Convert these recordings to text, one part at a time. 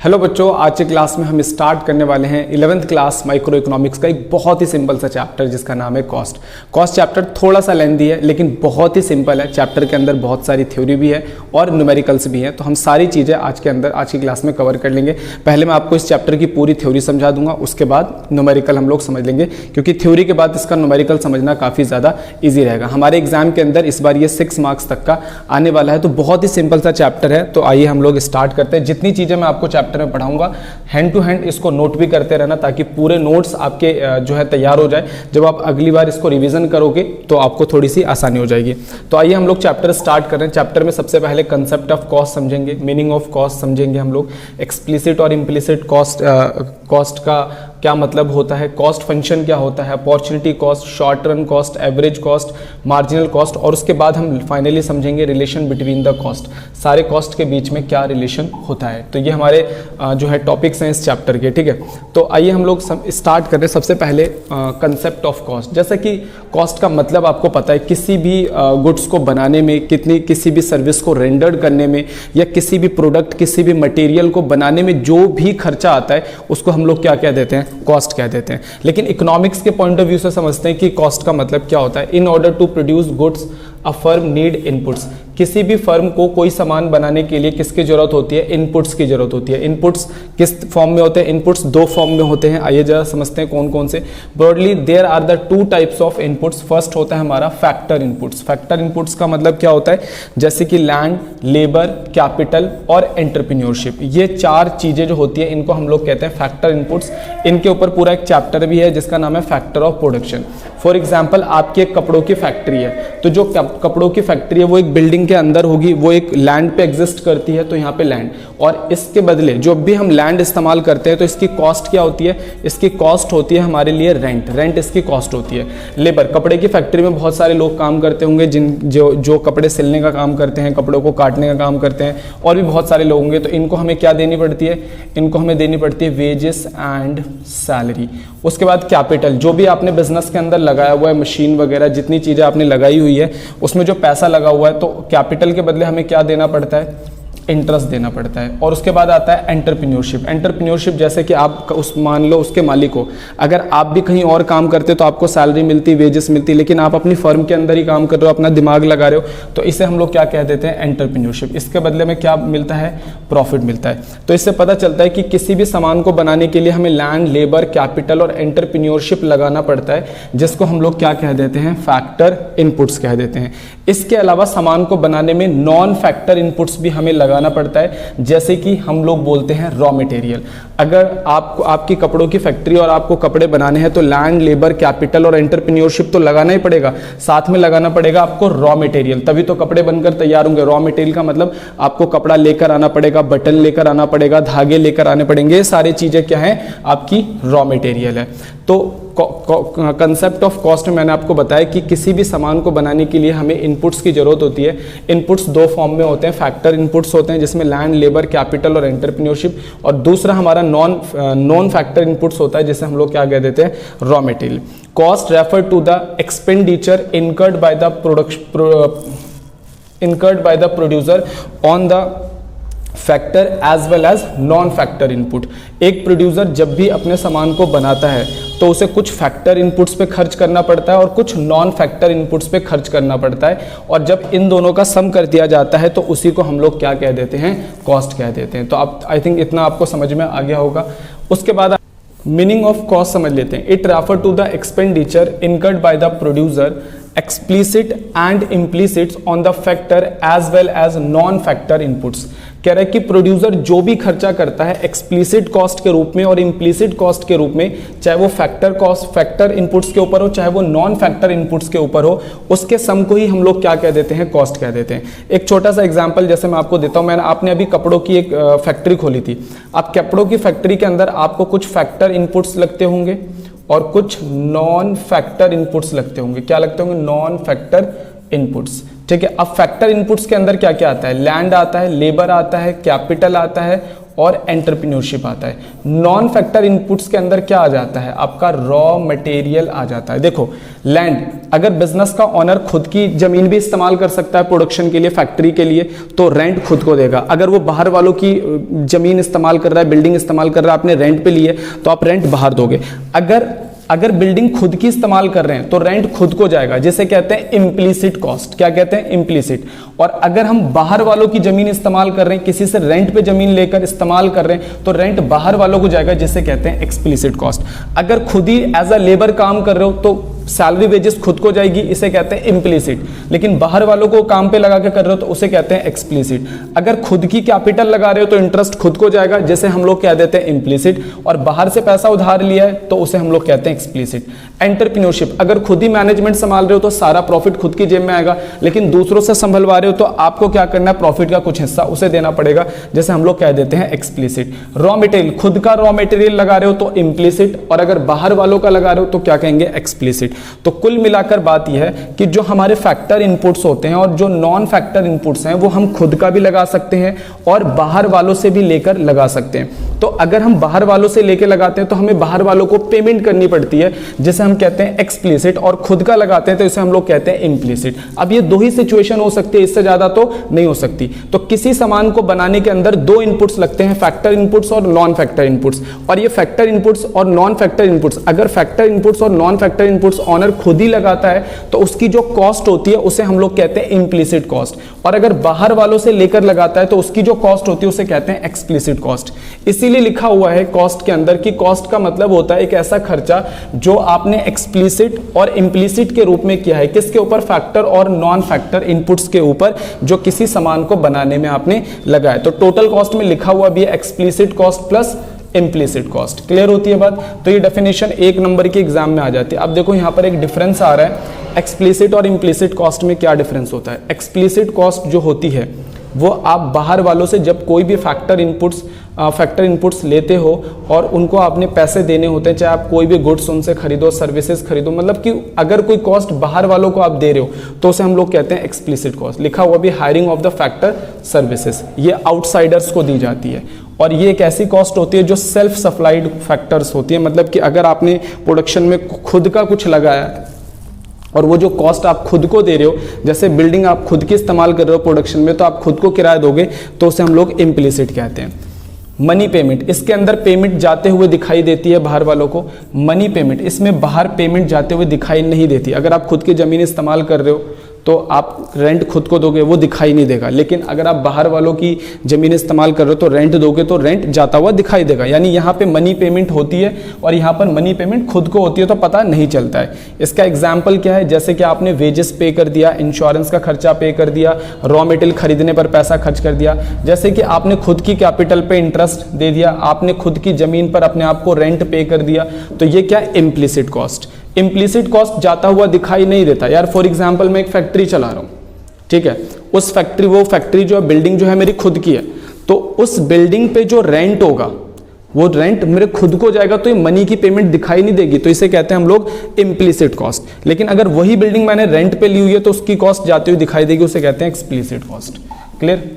Hello बच्चों, आज की क्लास में हम स्टार्ट करने वाले हैं 11th क्लास माइक्रो इकोनॉमिक्स का एक बहुत ही सिंपल सा चैप्टर जिसका नाम है कॉस्ट। कॉस्ट चैप्टर थोड़ा सा लेंथी है लेकिन बहुत ही सिंपल है। चैप्टर के अंदर बहुत सारी थ्योरी भी है और न्यूमेरिकल्स भी हैं, तो हम सारी चीज़ें आज की क्लास में कवर कर लेंगे। पहले मैं आपको इस चैप्टर की पूरी थ्योरी समझा दूंगा, उसके बाद न्यूमेरिकल हम लोग समझ लेंगे, क्योंकि थ्योरी के बाद इसका न्यूमेरिकल समझना काफ़ी ज़्यादा ईजी रहेगा। हमारे एग्जाम के अंदर इस बार ये 6 मार्क्स तक का आने वाला है, तो बहुत ही सिंपल सा चैप्टर है। तो आइए हम लोग स्टार्ट करते हैं। जितनी चीज़ें मैं आपको चैप्टर में पढ़ाऊंगा हैंड टू हैंड इसको नोट भी करते रहना, ताकि पूरे नोट्स आपके जो है तैयार हो जाए। जब आप अगली बार इसको रिवीजन करोगे तो आपको थोड़ी सी आसानी हो जाएगी। तो आइए हम लोग चैप्टर स्टार्ट कर रहे हैं। चैप्टर में सबसे पहले कंसेप्ट ऑफ कॉस्ट समझेंगे, मीनिंग ऑफ कॉस्ट समझेंगे हम लोग, एक्सप्लिसिट और इम्प्लिसिट कॉस्ट का क्या मतलब होता है, कॉस्ट फंक्शन क्या होता है, opportunity cost, short run cost, average cost, marginal cost, और उसके बाद हम फाइनली समझेंगे रिलेशन बिटवीन द कॉस्ट, सारे कॉस्ट के बीच में क्या रिलेशन होता है। तो ये हमारे जो है टॉपिक्स हैं इस चैप्टर के, ठीक है। तो आइए हम लोग स्टार्ट कर रहे हैं। सबसे पहले कंसेप्ट ऑफ कॉस्ट। जैसा कि कॉस्ट का मतलब आपको पता है, किसी भी गुड्स को बनाने में, किसी भी सर्विस को रेंडर्ड करने में, या किसी भी प्रोडक्ट, किसी भी मटेरियल को बनाने में जो भी खर्चा आता है उसको हम लोग क्या कह देते हैं, कॉस्ट कह देते हैं। लेकिन इकोनॉमिक्स के पॉइंट ऑफ व्यू से समझते हैं कि कॉस्ट का मतलब क्या होता है। In order to produce goods a firm need inputs. किसी भी फर्म को कोई सामान बनाने के लिए किसकी जरूरत होती है, इनपुट्स की जरूरत होती है। इनपुट्स किस फॉर्म में होते हैं, इनपुट्स 2 फॉर्म में होते हैं। आइए जरा समझते हैं कौन कौन से। Broadly there are the 2 types of inputs. First होता है हमारा फैक्टर इनपुट्स। फैक्टर इनपुट्स का मतलब क्या होता है, जैसे कि लैंड, लेबर, कैपिटल और एंटरप्रेन्योरशिप। ये 4 चीजें जो होती है इनको हम लोग कहते हैं फैक्टर इनपुट्स। इनके ऊपर पूरा एक चैप्टर भी है जिसका नाम है factor of production. For example, आपकी एक कपड़ों की फैक्ट्री है, तो जो कपड़ों की फैक्ट्री है वो एक बिल्डिंग के अंदर होगी, वो एक लैंड पे एग्जिस्ट करती है, तो यहाँ पे लैंड, और इसके बदले जो भी हम लैंड इस्तेमाल करते हैं तो इसकी कॉस्ट क्या होती है, इसकी कॉस्ट होती है हमारे लिए रेंट इसकी कॉस्ट होती है। लेबर, कपड़े की फैक्ट्री में बहुत सारे लोग काम करते होंगे, जो कपड़े सिलने का काम करते हैं, कपड़ों को काटने का काम करते हैं, और भी बहुत सारे लोग होंगे, तो इनको हमें क्या देनी पड़ती है, इनको हमें देनी पड़ती है वेजेस एंड सैलरी। उसके बाद कैपिटल, जो भी आपने बिजनेस के अंदर लगाया हुआ है, मशीन वगैरह जितनी चीजें आपने लगाई हुई है उसमें जो पैसा लगा हुआ है, तो कैपिटल के बदले हमें क्या देना पड़ता है, इंटरेस्ट देना पड़ता है। और उसके बाद आता है एंटरप्रेन्योरशिप। एंटरप्रेन्योरशिप जैसे कि आप मान लो उसके मालिक हो, अगर आप भी कहीं और काम करते तो आपको सैलरी मिलती, वेजेस मिलती, लेकिन आप अपनी फर्म के अंदर ही काम कर रहे हो, अपना दिमाग लगा रहे हो, तो इसे हम लोग क्या कह देते हैं, एंटरप्रेन्योरशिप। इसके बदले में क्या मिलता है, प्रॉफिट मिलता है। तो इससे पता चलता है कि किसी भी सामान को बनाने के लिए हमें लैंड, लेबर, कैपिटल और एंटरप्रेन्योरशिप लगाना पड़ता है, जिसको हम लोग क्या कह देते हैं, फैक्टर इनपुट्स कह देते हैं। इसके अलावा सामान को बनाने में नॉन फैक्टर इनपुट्स भी हमें लगाना पड़ता है, जैसे कि हम लोग बोलते हैं रॉ मटेरियल। अगर आपको आपकी कपड़ों की फैक्ट्री और आपको कपड़े बनाने हैं तो लैंड, लेबर, कैपिटल और एंटरप्रेन्योरशिप तो लगाना ही पड़ेगा, साथ में लगाना पड़ेगा आपको रॉ मटेरियल, तभी तो कपड़े बनकर तैयार होंगे। रॉ मटेरियल का मतलब आपको कपड़ा लेकर आना पड़ेगा, बटन लेकर आना पड़ेगा, धागे लेकर आने पड़ेंगे, ये सारी चीजें क्या है, आपकी रॉ मटेरियल है। तो कंसेप्ट ऑफ कॉस्ट में मैंने आपको बताया कि किसी भी सामान को बनाने के लिए हमें इनपुट्स की जरूरत होती है। इनपुट्स 2 फॉर्म में होते हैं, फैक्टर इनपुट्स होते हैं जिसमें लैंड, लेबर, कैपिटल और एंटरप्रेन्योरशिप, और दूसरा हमारा नॉन फैक्टर इनपुट्स होता है जिसे हम लोग क्या कह देते हैं, raw material. Cost refer to the expenditure incurred by the producer on the factor as well as non factor input. एक प्रोड्यूसर जब भी अपने सामान को बनाता है तो उसे कुछ फैक्टर इनपुट्स पे खर्च करना पड़ता है और कुछ नॉन फैक्टर इनपुट्स पे खर्च करना पड़ता है, और जब इन दोनों का सम कर दिया जाता है तो उसी को हम लोग क्या कह देते हैं, कॉस्ट कह देते हैं। तो आप आई थिंक इतना आपको समझ में आ गया होगा। उसके बाद मीनिंग ऑफ कॉस्ट समझ लेते हैं। It refer to the expenditure incurred by the producer explicit and implicit on the factor as well as non factor inputs। कह रहा है कि प्रोड्यूसर जो भी खर्चा करता है एक्सप्लिसिट कॉस्ट के रूप में और इम्प्लिसिट कॉस्ट के रूप में, चाहे वो फैक्टर इनपुट्स के ऊपर हो, चाहे वो नॉन फैक्टर इनपुट्स के ऊपर हो, उसके सम को ही हम लोग क्या कह देते हैं, कॉस्ट कह देते हैं। एक छोटा सा एग्जांपल जैसे मैं आपको देता हूं, आपने अभी कपड़ों की एक फैक्ट्री खोली थी। आप कपड़ों की फैक्ट्री के अंदर आपको कुछ फैक्टर इनपुट्स लगते होंगे और कुछ नॉन फैक्टर इनपुट्स लगते होंगे। क्या लगते होंगे, नॉन फैक्टर इनपुट्स, ठीक है। अब फैक्टर इनपुट्स के अंदर क्या क्या आता है, लैंड आता है, लेबर आता है, कैपिटल आता है और एंटरप्रेन्योरशिप आता है। नॉन फैक्टर इनपुट्स के अंदर क्या आ जाता है, आपका रॉ मटेरियल आ जाता है। देखो लैंड, अगर बिजनेस का ऑनर खुद की जमीन भी इस्तेमाल कर सकता है प्रोडक्शन के लिए, फैक्ट्री के लिए, तो रेंट खुद को देगा। अगर वो बाहर वालों की जमीन इस्तेमाल कर रहा है, बिल्डिंग इस्तेमाल कर रहा है, आपने रेंट पे लिए तो आप रेंट बाहर दोगे। अगर बिल्डिंग खुद की इस्तेमाल कर रहे हैं तो रेंट खुद को जाएगा, जिसे कहते हैं इम्प्लीसिट कॉस्ट। क्या कहते हैं, इम्प्लीसिट। और अगर हम बाहर वालों की जमीन इस्तेमाल कर रहे हैं, किसी से रेंट पे जमीन लेकर इस्तेमाल कर रहे हैं, तो रेंट बाहर वालों को जाएगा, जिसे कहते हैं एक्सप्लिसिट कॉस्ट। अगर खुद ही एज अ लेबर काम कर रहे हो तो सैलरी वेजेस खुद को जाएगी, इसे कहते हैं इम्प्लीसिट। लेकिन बाहर वालों को काम पे लगा के कर रहे हो तो उसे कहते हैं एक्सप्लिसिट। अगर खुद की कैपिटल लगा रहे हो तो इंटरेस्ट खुद को जाएगा, जैसे हम लोग कह देते हैं इम्प्लीसिट। और बाहर से पैसा उधार लिया है तो उसे हम लोग कहते हैं एक्सप्लिसिट। एंटरप्रेन्योरशिप, अगर खुद ही मैनेजमेंट संभाल रहे हो तो सारा प्रॉफिट खुद की जेब में आएगा, लेकिन दूसरों से संभलवा रहे हो तो आपको क्या करना है, प्रॉफिट का कुछ हिस्सा उसे देना पड़ेगा, जैसे हम लोग कह देते हैं एक्सप्लिसिट। रॉ मटेरियल, खुद का रॉ मटेरियल लगा रहे हो तो इम्प्लीसिट, और अगर बाहर वालों का लगा रहे हो तो क्या कहेंगे, एक्सप्लिसिट। तो कुल मिलाकर बात यह है कि जो हमारे फैक्टर इनपुट्स होते हैं और जो नॉन फैक्टर इनपुट्स हैं वो हम खुद का भी लगा सकते हैं और बाहर वालों से भी लेकर लगा सकते हैं। तो अगर हम बाहर वालों से लेकर लगाते हैं तो हमें बाहर वालों को पेमेंट करनी पड़ती है, जिसे हम कहते हैं एक्सप्लिसिट, और खुद का लगाते हैं तो इसे हम लोग कहते हैं इम्प्लिसिट। अब ये दो ही सिचुएशन हो सकती है, इससे ज्यादा तो नहीं हो सकती। तो किसी सामान को बनाने के अंदर दो इनपुट्स लगते हैं, फैक्टर इनपुट्स और नॉन फैक्टर इनपुट्स। और ये फैक्टर इनपुट्स और नॉन फैक्टर इनपुट्स, अगर फैक्टर इनपुट्स और नॉन फैक्टर इनपुट्स ऑनर खुद ही लगाता है तो उसकी जो कॉस्ट होती है उसे हम लोग कहते हैं इम्प्लिसिट कॉस्ट। और अगर बाहर वालों से लेकर लगाता है तो उसकी जो कॉस्ट होती है उसे कहते हैं एक्सप्लिसिट कॉस्ट। इसीलिए लिखा हुआ है कॉस्ट के अंदर कि कॉस्ट का मतलब होता है एक ऐसा खर्चा जो आपने एक्सप्लिसिट और इम्प्लिसिट के रूप में किया है, किसके ऊपर, फैक्टर और नॉन फैक्टर इनपुट्स के ऊपर, जो किसी सामान को बनाने में आपने लगाया। तो टोटल कॉस्ट में लिखा हुआ भी है explicit cost plus implicit cost. Clear होती है बात। तो ये डेफिनेशन 1 नंबर के एग्जाम में आ जाती है। अब देखो यहाँ पर एक डिफरेंस आ रहा है, एक्सप्लिसिट और इम्प्लिसिट कॉस्ट में क्या डिफरेंस होता है। एक्सप्लिसिट कॉस्ट जो होती है वो आप बाहर वालों से जब कोई भी फैक्टर इनपुट्स लेते हो और उनको आपने पैसे देने होते हैं, चाहे आप कोई भी गुड्स उनसे खरीदो, सर्विसेज खरीदो, मतलब कि अगर कोई कॉस्ट बाहर वालों को आप दे रहे हो तो उसे हम लोग कहते हैं एक्सप्लिसिट कॉस्ट। लिखा हुआ भी hiring of the factor services, ये आउटसाइडर्स को दी जाती है। और ये एक ऐसी कॉस्ट होती है जो सेल्फ सप्लाइड फैक्टर्स होती है, मतलब कि अगर आपने प्रोडक्शन में खुद का कुछ लगाया और वो जो कॉस्ट आप खुद को दे रहे हो, जैसे बिल्डिंग आप खुद की इस्तेमाल कर रहे हो प्रोडक्शन में तो आप खुद को किराया दोगे, तो उसे हम लोग इम्प्लिसिट कहते हैं। मनी पेमेंट, इसके अंदर पेमेंट जाते हुए दिखाई देती है बाहर वालों को। मनी पेमेंट, इसमें बाहर पेमेंट जाते हुए दिखाई नहीं देती। अगर आप खुद की जमीन इस्तेमाल कर रहे हो तो आप रेंट खुद को दोगे, वो दिखाई नहीं देगा। लेकिन अगर आप बाहर वालों की जमीन इस्तेमाल कर रहे हो तो रेंट दोगे तो रेंट जाता हुआ दिखाई देगा। यानी यहाँ पे मनी पेमेंट होती है और यहाँ पर मनी पेमेंट खुद को होती है तो पता नहीं चलता है। इसका एग्जाम्पल क्या है, जैसे कि आपने वेजेस पे कर दिया, इंश्योरेंस का खर्चा पे कर दिया, रॉ मटेरियल खरीदने पर पैसा खर्च कर दिया, जैसे कि आपने खुद की कैपिटल पे इंटरेस्ट दे दिया, आपने खुद की जमीन पर अपने आप को रेंट पे कर दिया, तो ये क्या, इम्प्लिसिट कॉस्ट। इम्प्लिसिट कॉस्ट जाता हुआ दिखाई नहीं देता। यार फॉर एग्जांपल मैं एक फैक्ट्री चला रहा हूँ, ठीक है, उस फैक्ट्री, वो फैक्ट्री जो है, बिल्डिंग जो है मेरी खुद की है, तो उस बिल्डिंग पे जो रेंट होगा वो रेंट मेरे खुद को जाएगा, तो ये मनी की पेमेंट दिखाई नहीं देगी, तो इसे कहते हैं हम लोग इम्प्लिसिट कॉस्ट। लेकिन अगर वही बिल्डिंग मैंने रेंट पे ली हुई है तो उसकी कॉस्ट जाती हुई दिखाई देगी, उसे कहते हैं एक्सप्लिसिट कॉस्ट। क्लियर।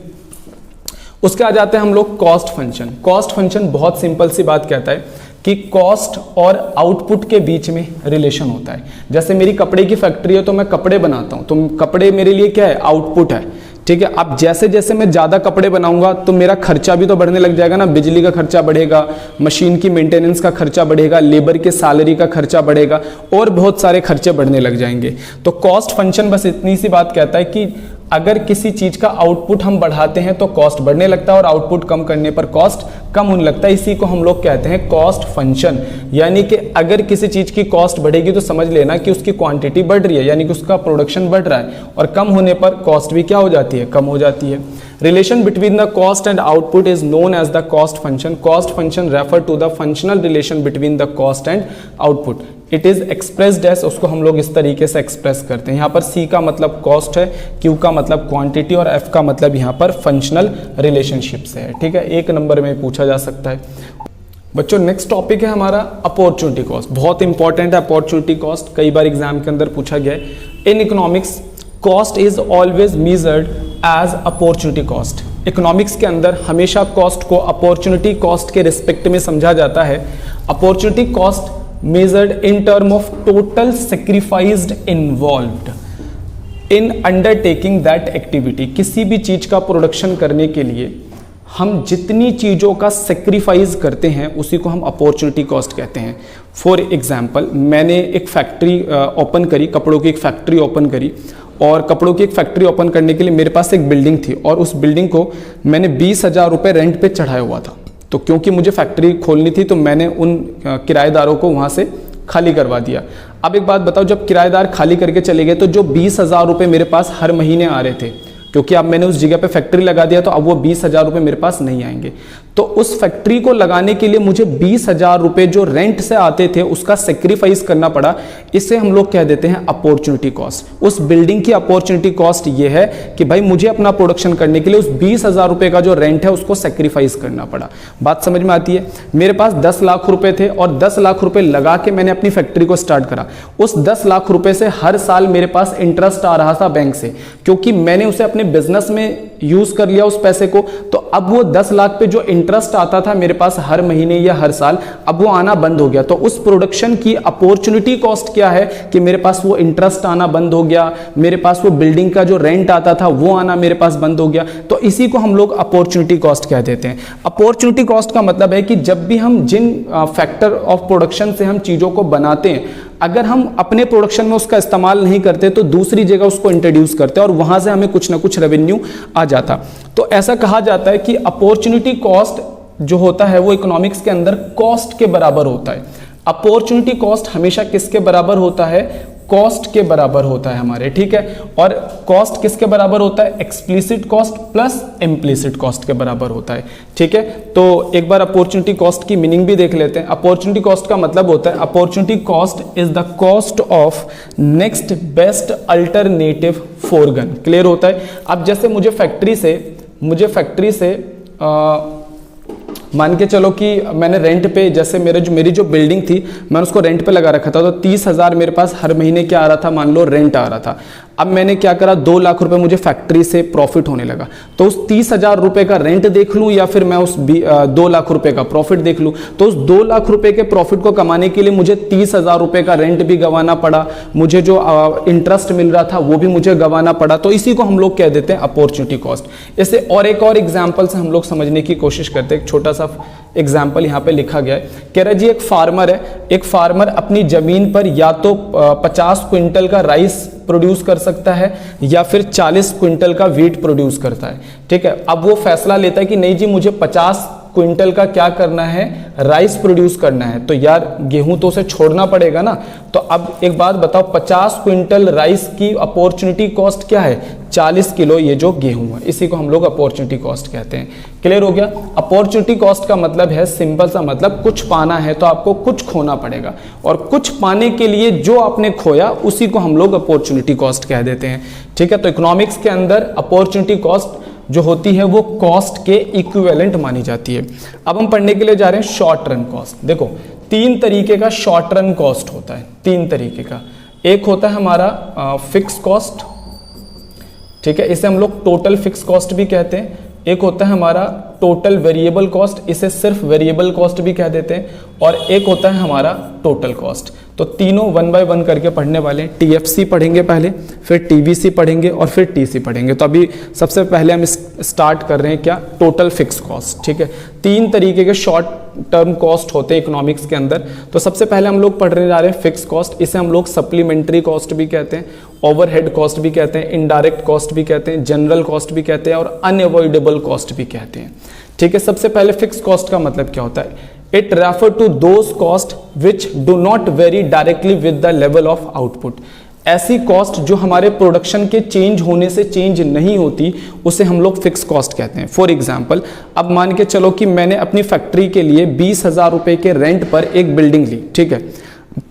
उसके आ जाते हैं हम लोग कॉस्ट फंक्शन। कॉस्ट फंक्शन बहुत सिंपल सी बात कहता है कि कॉस्ट और आउटपुट के बीच में रिलेशन होता है। जैसे मेरी कपड़े की फैक्ट्री है तो मैं कपड़े बनाता हूँ, तो कपड़े मेरे लिए क्या है, आउटपुट है, ठीक है। अब जैसे जैसे मैं ज़्यादा कपड़े बनाऊंगा तो मेरा खर्चा भी तो बढ़ने लग जाएगा ना, बिजली का खर्चा बढ़ेगा, मशीन की मेंटेनेंस का खर्चा बढ़ेगा, लेबर के सैलरी का खर्चा बढ़ेगा और बहुत सारे खर्चे बढ़ने लग जाएंगे। तो कॉस्ट फंक्शन बस इतनी सी बात कहता है कि अगर किसी चीज का आउटपुट हम बढ़ाते हैं तो कॉस्ट बढ़ने लगता है और आउटपुट कम करने पर कॉस्ट कम होने लगता है। इसी को हम लोग कहते हैं कॉस्ट फंक्शन। यानी कि अगर किसी चीज की कॉस्ट बढ़ेगी तो समझ लेना कि उसकी क्वांटिटी बढ़ रही है, यानी कि उसका प्रोडक्शन बढ़ रहा है, और कम होने पर कॉस्ट भी क्या हो जाती है, कम हो जाती है। Relation between the cost and output is known as the cost function. Cost function refer to the functional relation between the cost and output. It is expressed as, उसको हम लोग इस तरीके से एक्सप्रेस करते हैं। यहाँ पर C का मतलब कॉस्ट है, Q का मतलब क्वांटिटी और F का मतलब यहाँ पर फंक्शनल रिलेशनशिप से है, ठीक है। 1 नंबर में पूछा जा सकता है। बच्चों नेक्स्ट टॉपिक है हमारा अपॉर्चुनिटी कॉस्ट। बहुत इंपॉर्टेंट है अपॉर्चुनिटी कॉस्ट, कई बार एग्जाम के अंदर पूछा गया है। In economics cost is always measured as opportunity cost. Economics के अंदर हमेशा कॉस्ट को अपॉर्चुनिटी कॉस्ट के रिस्पेक्ट में समझा जाता है। Opportunity cost measured in term of total sacrificed involved in undertaking that activity. किसी भी चीज का प्रोडक्शन करने के लिए हम जितनी चीज़ों का सेक्रीफाइस करते हैं उसी को हम अपॉर्चुनिटी कॉस्ट कहते हैं। फॉर एग्जाम्पल, मैंने एक फैक्ट्री ओपन करी, कपड़ों की एक फैक्ट्री ओपन करी, और कपड़ों की एक फैक्ट्री ओपन करने के लिए मेरे पास एक बिल्डिंग थी और उस बिल्डिंग को मैंने 20,000 रुपये रेंट पे चढ़ाया हुआ था। तो क्योंकि मुझे फैक्ट्री खोलनी थी तो मैंने उन किराएदारों को वहाँ से खाली करवा दिया। अब एक बात बताओ, जब किराएदार खाली करके चले गए तो जो 20,000 रुपये मेरे पास हर महीने आ रहे थे, क्योंकि अब मैंने उस जगह पे फैक्ट्री लगा दिया तो अब वो 20,000 रुपये मेरे पास नहीं आएंगे। तो उस फैक्ट्री को लगाने के लिए मुझे 20,000 रुपये जो रेंट से आते थे उसका सेक्रीफाइस करना पड़ा। इसे हम लोग कह देते हैं अपॉर्चुनिटी कॉस्ट। उस बिल्डिंग की अपॉर्चुनिटी कॉस्ट ये है कि भाई मुझे अपना प्रोडक्शन करने के लिए उस 20,000 रुपये का जो रेंट है उसको सेक्रीफाइस करना पड़ा। बात समझ में आती है? मेरे पास 10 लाख रुपए थे और 10 लाख रुपए लगा के मैंने अपनी फैक्ट्री को स्टार्ट करा। उस 10 लाख रुपए से हर साल मेरे पास इंटरेस्ट आ रहा था बैंक से, क्योंकि मैंने उसे अपने बिजनेस में यूज कर लिया उस पैसे को। तो अब वो 10 लाख पे जो इंटरेस्ट आता था मेरे पास हर महीने या हर साल, अब वो आना बंद हो गया। तो उस प्रोडक्शन की अपॉर्चुनिटी कॉस्ट क्या है कि मेरे पास वो इंटरेस्ट आना बंद हो गया, मेरे पास वो बिल्डिंग का जो रेंट आता था वो आना मेरे पास बंद हो गया। तो इसी को हम लोग अपॉर्चुनिटी कॉस्ट कह देते हैं। अपॉर्चुनिटी कॉस्ट का मतलब है कि जब भी हम जिन फैक्टर ऑफ प्रोडक्शन से हम चीजों को बनाते हैं, अगर हम अपने प्रोडक्शन में उसका इस्तेमाल नहीं करते तो दूसरी जगह उसको इंट्रोड्यूस करते हैं और वहां से हमें कुछ ना कुछ रेवेन्यू आ जाता। तो ऐसा कहा जाता है कि अपॉर्चुनिटी कॉस्ट जो होता है वो इकोनॉमिक्स के अंदर कॉस्ट के बराबर होता है। अपॉर्चुनिटी कॉस्ट हमेशा किसके बराबर होता है? कॉस्ट के बराबर होता है हमारे, ठीक है। और कॉस्ट किसके बराबर होता है? Explicit cost plus implicit cost के बराबर होता है, ठीक है। तो एक बार अपॉर्चुनिटी कॉस्ट की मीनिंग भी देख लेते हैं। अपॉर्चुनिटी कॉस्ट का मतलब होता है opportunity cost is the cost of next best alternative forgone. Clear होता है? अब जैसे मुझे फैक्ट्री से मान के चलो कि मैंने रेंट पे, जैसे मेरी जो बिल्डिंग थी मैंने उसको रेंट पे लगा रखा था, तो 30,000 मेरे पास हर महीने क्या आ रहा था, मान लो रेंट आ रहा था। अब मैंने क्या करा, 2 लाख रुपए मुझे फैक्ट्री से प्रॉफिट होने लगा। तो उस 30,000 रुपए का रेंट देख लूं या फिर मैं उस 2 लाख रुपए का प्रॉफिट देख लूं। तो उस 2 लाख रुपए के प्रॉफिट को कमाने के लिए मुझे 30,000 रुपए का रेंट भी गंवाना पड़ा, मुझे जो इंटरेस्ट मिल रहा था वो भी मुझे गंवाना पड़ा। तो इसी को हम लोग कह देते हैं अपॉर्चुनिटी कॉस्ट। इसे और एक और एग्जाम्पल से हम लोग समझने की कोशिश करते हैं। एक छोटा सा एग्जाम्पल यहाँ पे लिखा गया है। कह रहा जी एक फार्मर है, एक फार्मर अपनी जमीन पर या तो 50 क्विंटल का राइस प्रोड्यूस कर सकता है या फिर 40 क्विंटल का वीट प्रोड्यूस करता है, ठीक है। अब वो फैसला लेता है कि नहीं जी मुझे 50 क्विंटल का क्या करना है, राइस प्रोड्यूस करना है। तो यार गेहूं तो उसे छोड़ना पड़ेगा ना। तो अब एक बात बताओ, 50 क्विंटल राइस की अपॉर्चुनिटी कॉस्ट क्या है? 40 किलो ये जो गेहूं है, इसी को हम लोग अपॉर्चुनिटी कॉस्ट कहते हैं। क्लियर हो गया? अपॉर्चुनिटी कॉस्ट का मतलब है सिंपल सा मतलब, कुछ पाना है तो आपको कुछ खोना पड़ेगा, और कुछ पाने के लिए जो आपने खोया उसी को हम लोग अपॉर्चुनिटी कॉस्ट कह देते हैं, ठीक है। तो इकोनॉमिक्स के अंदर अपॉर्चुनिटी कॉस्ट जो होती है वो कॉस्ट के इक्विवेलेंट मानी जाती है। अब हम पढ़ने के लिए जा रहे हैं शॉर्ट रन कॉस्ट। देखो 3 तरीके का शॉर्ट रन कॉस्ट होता है, 3 तरीके का। एक होता है हमारा फिक्स कॉस्ट, ठीक है, इसे हम लोग टोटल फिक्स कॉस्ट भी कहते हैं। एक होता है हमारा टोटल वेरिएबल कॉस्ट, इसे सिर्फ वेरिएबल कॉस्ट भी कह देते हैं। और एक होता है हमारा टोटल कॉस्ट। तो तीनों 1 बाय 1 करके पढ़ने वाले हैं। TFC पढ़ेंगे पहले, फिर TVC पढ़ेंगे और फिर TC पढ़ेंगे। तो अभी सबसे पहले हम स्टार्ट कर रहे हैं क्या, टोटल फिक्स कॉस्ट, ठीक है। 3 तरीके के शॉर्ट टर्म कॉस्ट होते हैं इकोनॉमिक्स के अंदर। तो सबसे पहले हम लोग पढ़ने जा रहे हैं फिक्स कॉस्ट। इसे हम लोग सप्लीमेंट्री कॉस्ट भी कहते हैं, ओवरहेड कॉस्ट भी कहते हैं, इनडायरेक्ट कॉस्ट भी कहते हैं, जनरल कॉस्ट भी कहते हैं और अनअवॉइडेबल कॉस्ट भी कहते हैं, ठीक है। सबसे पहले फिक्स कॉस्ट का मतलब क्या होता है? It refer to those cost which do not vary directly with the level of output. ऐसी कॉस्ट जो हमारे प्रोडक्शन के चेंज होने से चेंज नहीं होती, उसे हम लोग फिक्स कॉस्ट कहते हैं। फॉर एग्जाम्पल, अब मान के चलो कि मैंने अपनी फैक्ट्री के लिए 20,000 रुपए के रेंट पर एक बिल्डिंग ली, ठीक है।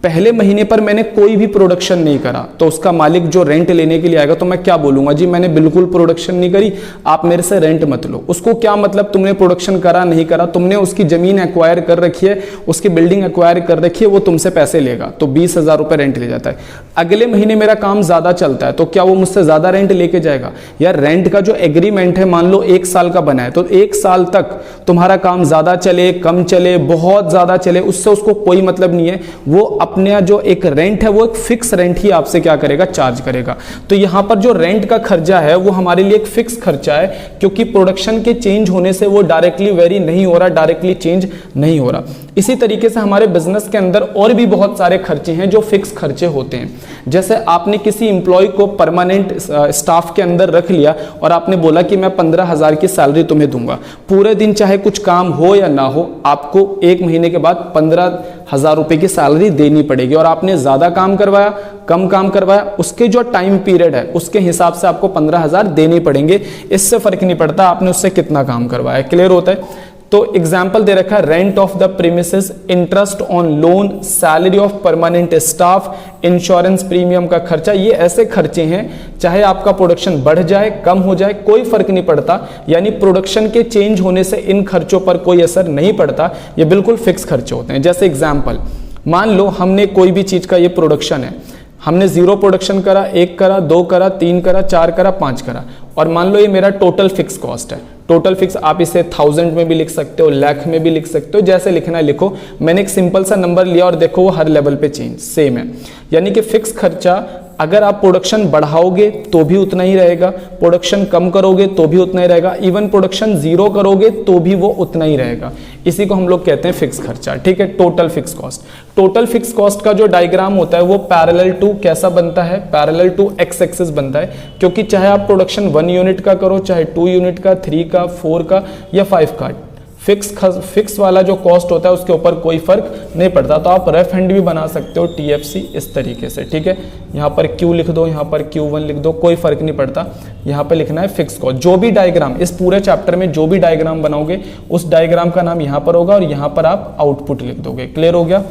पहले महीने पर मैंने कोई भी प्रोडक्शन नहीं करा तो उसका मालिक जो रेंट लेने के लिए आएगा तो मैं क्या बोलूंगा, जी मैंने बिल्कुल प्रोडक्शन नहीं करी, आप मेरे से रेंट मत लो। उसको क्या मतलब तुमने प्रोडक्शन करा नहीं करा, तुमने उसकी जमीन एक्वायर कर रखी है, उसकी बिल्डिंग एक्वायर कर रखी है, वो तुमसे पैसे लेगा तो 20,000 रुपये रेंट ले जाता है। अगले महीने मेरा काम ज्यादा चलता है तो क्या वो मुझसे ज्यादा रेंट लेके जाएगा? यार रेंट का जो एग्रीमेंट है मान लो 1 साल का बना है तो 1 साल तक तुम्हारा काम ज्यादा चले कम चले बहुत ज्यादा चले उससे उसको कोई मतलब नहीं है। वो अपने जो एक रेंट है वो एक फिक्स रेंट ही आपसे क्या करेगा, चार्ज करेगा। तो यहां पर जो रेंट का खर्चा है वो हमारे लिए एक फिक्स खर्चा है क्योंकि प्रोडक्शन के चेंज होने से वो डायरेक्टली वेरी नहीं हो रहा, डायरेक्टली चेंज नहीं हो रहा। इसी तरीके से हमारे बिजनेस के अंदर और भी बहुत सारे खर्चे हैं जो फिक्स खर्चे होते हैं। जैसे आपने किसी इंप्लॉय को परमानेंट स्टाफ के अंदर रख लिया और आपने बोला कि मैं 15,000 की सैलरी तुम्हें दूंगा, पूरे दिन चाहे कुछ काम हो या ना हो आपको 1 महीने के बाद 15,000 रुपए की सैलरी देनी पड़ेगी। और आपने ज्यादा काम करवाया कम काम करवाया उसके जो टाइम पीरियड है उसके हिसाब से आपको 15,000 देने पड़ेंगे। इससे फर्क नहीं पड़ता आपने उससे कितना काम करवाया। क्लियर होता है? तो एग्जाम्पल दे रखा है rent of the premises, interest on loan, salary of permanent staff, insurance premium का खर्चा। ये ऐसे खर्चे हैं चाहे आपका प्रोडक्शन बढ़ जाए कम हो जाए कोई फर्क नहीं पड़ता, यानी प्रोडक्शन के चेंज होने से इन खर्चों पर कोई असर नहीं पड़ता, ये बिल्कुल फिक्स खर्चे होते हैं। जैसे एग्जाम्पल मान लो हमने कोई भी चीज का ये प्रोडक्शन है, हमने 0 प्रोडक्शन करा, 1 करा, 2 करा, 3 करा, 4 करा, 5 करा और मान लो ये मेरा टोटल फिक्स कॉस्ट है। टोटल फिक्स आप इसे 1000 में भी लिख सकते हो, लाख में भी लिख सकते हो, जैसे लिखना है लिखो। मैंने एक सिंपल सा नंबर लिया और देखो वो हर लेवल पे चेंज सेम है। यानी कि फिक्स खर्चा अगर आप प्रोडक्शन बढ़ाओगे तो भी उतना ही रहेगा, प्रोडक्शन कम करोगे तो भी उतना ही रहेगा, इवन प्रोडक्शन 0 करोगे तो भी वो उतना ही रहेगा। इसी को हम लोग कहते हैं फिक्स खर्चा। ठीक है, total fix cost. Total fix cost का जो डायग्राम होता है वो पैरेलल टू कैसा बनता है, पैरेलल टू एक्स एक्सिस बनता है, क्योंकि चाहे आप प्रोडक्शन 1 यूनिट का करो, चाहे 2 यूनिट का, 3 का, 4 का या 5 का, फिक्स वाला जो कॉस्ट होता है उसके ऊपर कोई फर्क नहीं पड़ता। तो आप रेफ हैंड भी बना सकते हो TFC इस तरीके से। ठीक है, यहाँ पर Q लिख दो, यहाँ पर Q1 लिख दो, कोई फर्क नहीं पड़ता। यहाँ पर लिखना है फिक्स कॉस्ट। जो भी डायग्राम इस पूरे चैप्टर में जो भी डायग्राम बनाओगे उस डायग्राम का नाम यहाँ पर होगा और यहाँ पर आप आउटपुट लिख दोगे। क्लियर हो गया?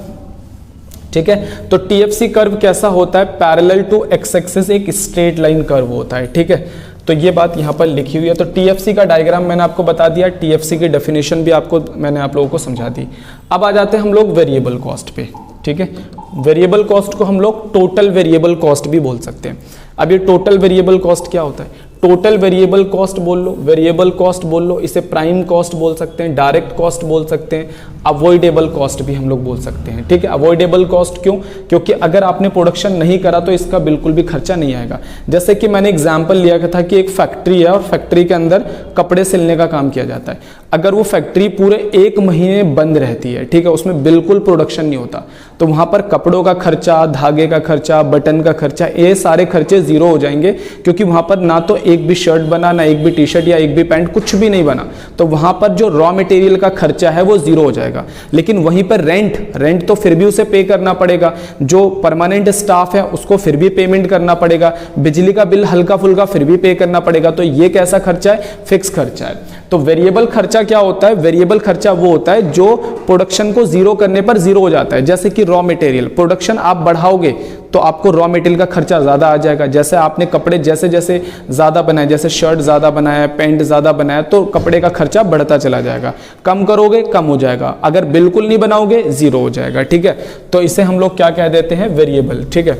ठीक है, तो TFC कर्व कैसा होता है, पैरेलल टू एक्स एक्सिस एक स्ट्रेट लाइन कर्व होता है। ठीक है, तो ये बात यहाँ पर लिखी हुई है। तो TFC का डायग्राम मैंने आपको बता दिया, TFC की डेफिनेशन भी मैंने आप लोगों को समझा दी। अब आ जाते हैं हम लोग वेरिएबल कॉस्ट पे। ठीक है, वेरिएबल कॉस्ट को हम लोग टोटल वेरिएबल कॉस्ट भी बोल सकते हैं। अब ये टोटल वेरिएबल कॉस्ट क्या होता है? टोटल वेरिएबल कॉस्ट बोल लो, वेरिएबल कॉस्ट बोल लो, इसे प्राइम कॉस्ट बोल सकते हैं, डायरेक्ट कॉस्ट बोल सकते हैं, अवॉइडेबल कॉस्ट भी हम लोग बोल सकते हैं। ठीक है, अवॉइडेबल कॉस्ट क्यों? क्योंकि अगर आपने प्रोडक्शन नहीं करा तो इसका बिल्कुल भी खर्चा नहीं आएगा। जैसे कि मैंने एग्जांपल लिया था कि एक फैक्ट्री है और फैक्ट्री के अंदर कपड़े सिलने का काम किया जाता है। अगर वो फैक्ट्री पूरे 1 महीने बंद रहती है, ठीक है, उसमें बिल्कुल प्रोडक्शन नहीं होता, तो वहां पर कपड़ों का खर्चा, धागे का खर्चा, बटन का खर्चा, ये सारे खर्चे 0 हो जाएंगे, क्योंकि वहां पर ना तो एक भी शर्ट बना, ना एक भी टी शर्ट या एक भी पैंट, कुछ भी नहीं बना। तो वहां पर जो रॉ मटेरियल का खर्चा है वो 0 हो जाएगा। लेकिन वहीं पर रेंट तो फिर भी उसे पे करना पड़ेगा, जो परमानेंट स्टाफ है उसको फिर भी पेमेंट करना पड़ेगा, बिजली का बिल हल्का फुल्का फिर भी पे करना पड़ेगा। तो ये कैसा खर्चा है? फिक्स खर्चा है। तो वेरिएबल खर्चा क्या होता है? वेरिएबल खर्चा वो होता है जो प्रोडक्शन को 0 करने पर 0 हो जाता है। जैसे कि रॉ मटेरियल, प्रोडक्शन आप बढ़ाओगे तो आपको रॉ मटेरियल का खर्चा ज्यादा आ जाएगा। जैसे आपने कपड़े जैसे जैसे ज्यादा बनाए, जैसे शर्ट ज्यादा बनाया, पैंट ज्यादा बनाया, तो कपड़े का खर्चा बढ़ता चला जाएगा। कम करोगे कम हो जाएगा, अगर बिल्कुल नहीं बनाओगे 0 हो जाएगा। ठीक है, तो इसे हम लोग क्या कह देते हैं? वेरिएबल। ठीक है,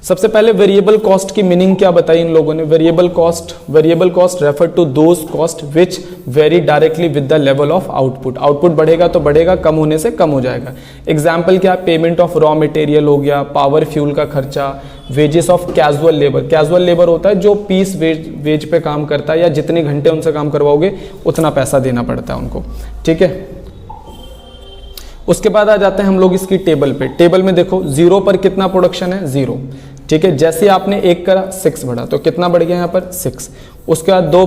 सबसे पहले वेरिएबल कॉस्ट की मीनिंग क्या बताई इन लोगों ने? Variable cost refer to those cost which vary directly with the level of output. Output बढ़ेगा तो बढ़ेगा, कम होने से कम हो जाएगा। एग्जाम्पल क्या? पेमेंट ऑफ रॉ मटेरियल हो गया, पावर फ्यूल का खर्चा, wages of casual labour. Casual labour होता है जो पीस वेज पे काम करता है, या जितने घंटे उनसे काम करवाओगे उतना पैसा देना पड़ता है उनको। ठीक है, उसके बाद आ जाते हैं हम लोग इसकी टेबल पे। टेबल में देखो 0 पर कितना प्रोडक्शन है? 0। ठीक है, जैसे आपने 1 करा 6 बढ़ा, तो कितना बढ़ गया यहाँ पर? 6। उसके बाद 2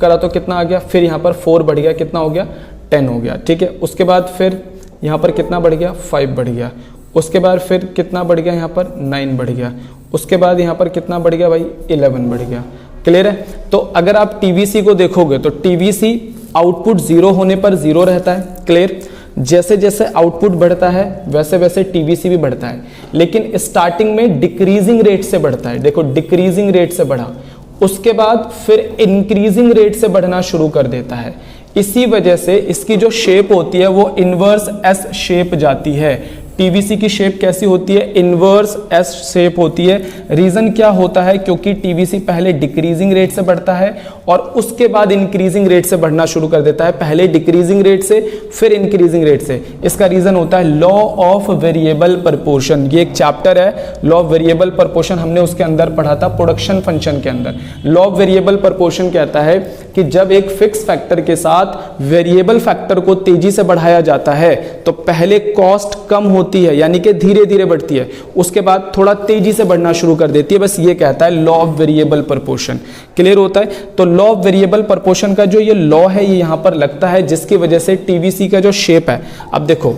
करा तो कितना आ गया? फिर यहाँ पर 4 बढ़ गया, कितना हो गया? 10 हो गया। ठीक है, उसके बाद फिर यहाँ पर कितना बढ़ गया? 5 बढ़ गया। उसके बाद फिर कितना बढ़ गया? यहाँ पर 9 बढ़ गया। उसके बाद यहाँ पर कितना बढ़ गया भाई? 11 बढ़ गया। क्लियर है? तो अगर आप TVC को देखोगे तो TVC आउटपुट 0 होने पर 0 रहता है। क्लियर? जैसे जैसे आउटपुट बढ़ता है वैसे वैसे टीवीसी भी बढ़ता है, लेकिन स्टार्टिंग में डिक्रीजिंग रेट से बढ़ता है। देखो डिक्रीजिंग रेट से बढ़ा, उसके बाद फिर इंक्रीजिंग रेट से बढ़ना शुरू कर देता है। इसी वजह से इसकी जो शेप होती है वो इनवर्स एस शेप जाती है। टीवीसी की शेप कैसी होती है? इनवर्स एस शेप होती है। रीजन क्या होता है? क्योंकि टीवीसी पहले डिक्रीजिंग रेट से बढ़ता है और उसके बाद इंक्रीजिंग रेट से बढ़ना शुरू कर देता है। पहले डिक्रीजिंग रेट से फिर इंक्रीजिंग रेट से। इसका रीजन होता है लॉ ऑफ वेरिएबल प्रपोर्शन। ये एक चैप्टर है लॉ ऑफ वेरिएबल प्रपोर्शन, हमने उसके अंदर पढ़ा था प्रोडक्शन फंक्शन के अंदर। लॉ ऑफ वेरिएबल प्रपोर्शन कहता है कि जब एक फिक्स फैक्टर के साथ वेरिएबल फैक्टर को तेजी से बढ़ाया जाता है तो पहले कॉस्ट कम होती है, यानी कि धीरे धीरे बढ़ती है, उसके बाद थोड़ा तेजी से बढ़ना शुरू कर देती है। बस ये कहता है law of variable proportion. Clear होता है? तो लॉ ऑफ वेरिएबल प्रपोर्शन का जो ये लॉ है ये यहां पर लगता है, जिसकी वजह से टीवीसी का जो शेप है, अब देखो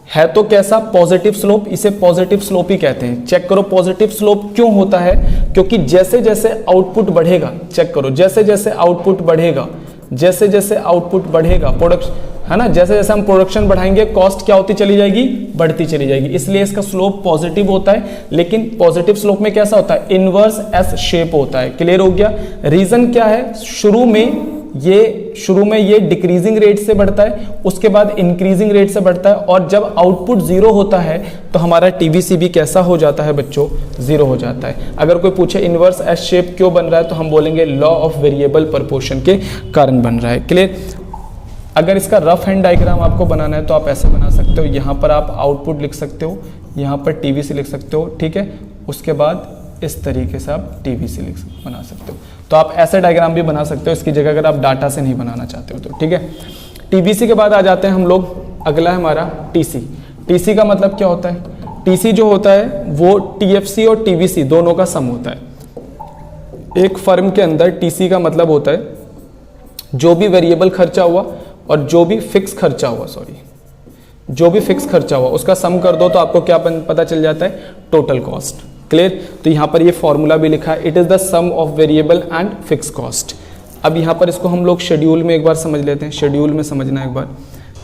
है तो कैसा? Positive slope. इसे पॉजिटिव स्लोप ही कहते हैं। चेक करो पॉजिटिव स्लोप क्यों होता है? क्योंकि जैसे जैसे आउटपुट बढ़ेगा, चेक करो, जैसे जैसे आउटपुट बढ़ेगा, जैसे जैसे आउटपुट बढ़ेगा, प्रोडक्शन है ना, जैसे जैसे हम प्रोडक्शन बढ़ाएंगे कॉस्ट क्या होती चली जाएगी? बढ़ती चली जाएगी। इसलिए इसका स्लोप पॉजिटिव होता है। लेकिन पॉजिटिव स्लोप में कैसा होता है? इनवर्स एस शेप होता है। क्लियर हो गया? रीजन क्या है? शुरू में ये डिक्रीजिंग रेट से बढ़ता है, उसके बाद इंक्रीजिंग रेट से बढ़ता है, और जब आउटपुट जीरो होता है तो हमारा टीवीसी भी कैसा हो जाता है बच्चों? जीरो हो जाता है। अगर कोई पूछे इनवर्स एस शेप क्यों बन रहा है तो हम बोलेंगे लॉ ऑफ वेरिएबल प्रपोर्शन के कारण बन रहा है। क्लियर? अगर इसका रफ हैंड डायग्राम आपको बनाना है तो आप ऐसे बना सकते हो। यहाँ पर आप आउटपुट लिख सकते हो, यहाँ पर टीवीसी लिख सकते हो, ठीक है। उसके बाद इस तरीके से आप टीवीसी बना सकते हो। तो आप ऐसे डायग्राम भी बना सकते हो इसकी जगह, अगर आप डाटा से नहीं बनाना चाहते हो तो, ठीक है। टीवीसी के बाद आ जाते हैं हम लोग, अगला है हमारा टीसी। टीसी का मतलब क्या होता है? टीसी जो होता है वो टीएफसी और टीवीसी दोनों का सम होता है। एक फर्म के अंदर टीसी का मतलब होता है जो भी वेरिएबल खर्चा हुआ और जो भी फिक्स खर्चा हुआ, जो भी फिक्स खर्चा हुआ उसका सम कर दो तो आपको क्या पता चल जाता है? Total cost. क्लियर? तो यहां पर ये फॉर्मूला भी लिखा है, it is the sum of variable and fix cost. अब यहां पर इसको हम लोग शेड्यूल में एक बार समझ लेते हैं। शेड्यूल में समझना एक बार,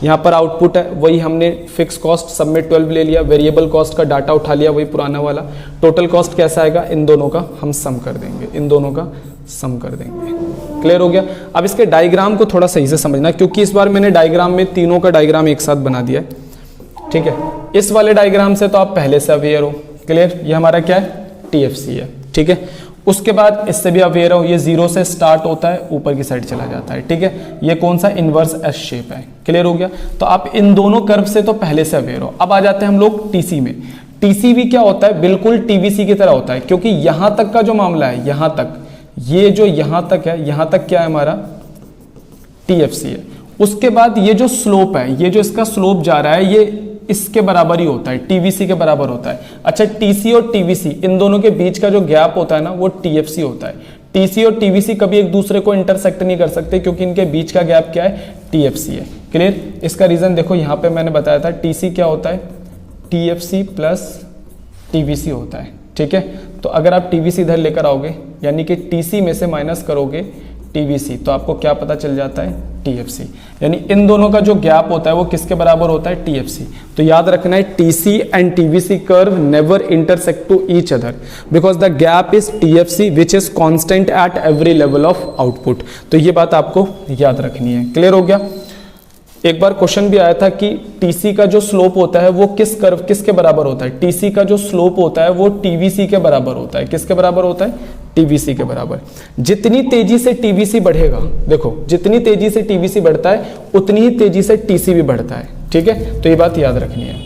यहाँ पर आउटपुट है वही हमने फिक्स कॉस्ट सब में 12 ले लिया, वेरिएबल कॉस्ट का डाटा उठा लिया वही पुराना वाला। टोटल कॉस्ट कैसा आएगा? इन दोनों का हम सम कर देंगे, इन दोनों का सम कर देंगे। क्लियर हो गया? अब इसके डायग्राम को थोड़ा सही से समझना, क्योंकि इस बार मैंने डायग्राम में तीनों का डायग्राम एक साथ बना दिया है, ठीक है। इस वाले डायग्राम से तो आप पहले से अवेयर हो। क्लियर? ये हमारा क्या है? टीएफसी है, ठीक है। उसके बाद इससे भी अवेयर हो, ये जीरो से स्टार्ट होता है ऊपर की साइड चला जाता है, ठीक है। ये कौन सा? इनवर्स एस शेप है। क्लियर हो गया? तो आप इन दोनों कर्व से तो पहले से अवेयर हो। अब आ जाते हैं हम लोग टीसी में। टीसी भी क्या होता है? बिल्कुल टीवीसी की तरह होता है, क्योंकि यहां तक का जो मामला है, यहां तक, ये जो यहां तक है, यहां तक क्या है हमारा? टीएफसी है। उसके बाद ये जो स्लोप है, ये जो इसका स्लोप जा रहा है, ये इसके बराबर ही होता है, टीवीसी के बराबर होता है। अच्छा, टीसी और टीवीसी इन दोनों के बीच का जो गैप होता है ना, वो टीएफसी होता है। टीसी और टीवीसी कभी एक दूसरे को इंटरसेक्ट नहीं कर सकते, क्योंकि इनके बीच का गैप क्या है? टीएफसी है। क्लियर? इसका रीजन देखो, यहां पे मैंने बताया था टीसी क्या होता है? टीएफसी प्लस टीवीसी होता है, ठीक है। तो अगर आप टीवीसी इधर लेकर आओगे, यानी कि टीसी में से माइनस करोगे टीवीसी, तो आपको क्या पता चल जाता है? टीएफसी। यानी इन दोनों का जो गैप होता है वो किसके बराबर होता है? टीएफसी। तो याद रखना है, TC and TVC curve never intersect to each other because the gap is TFC which is constant at every level of output. तो ये बात आपको याद रखनी है। क्लियर हो गया? एक बार क्वेश्चन भी आया था कि टीसी का जो स्लोप होता है वो किसके बराबर होता है? टीसी का जो स्लोप होता है वो टीवीसी के बराबर होता है। किसके बराबर होता है? टीवीसी के बराबर। जितनी तेजी से टीवीसी बढ़ेगा, देखो जितनी तेजी से टीवीसी बढ़ता है उतनी ही तेजी से टीसी भी बढ़ता है, ठीक है। तो ये बात याद रखनी है।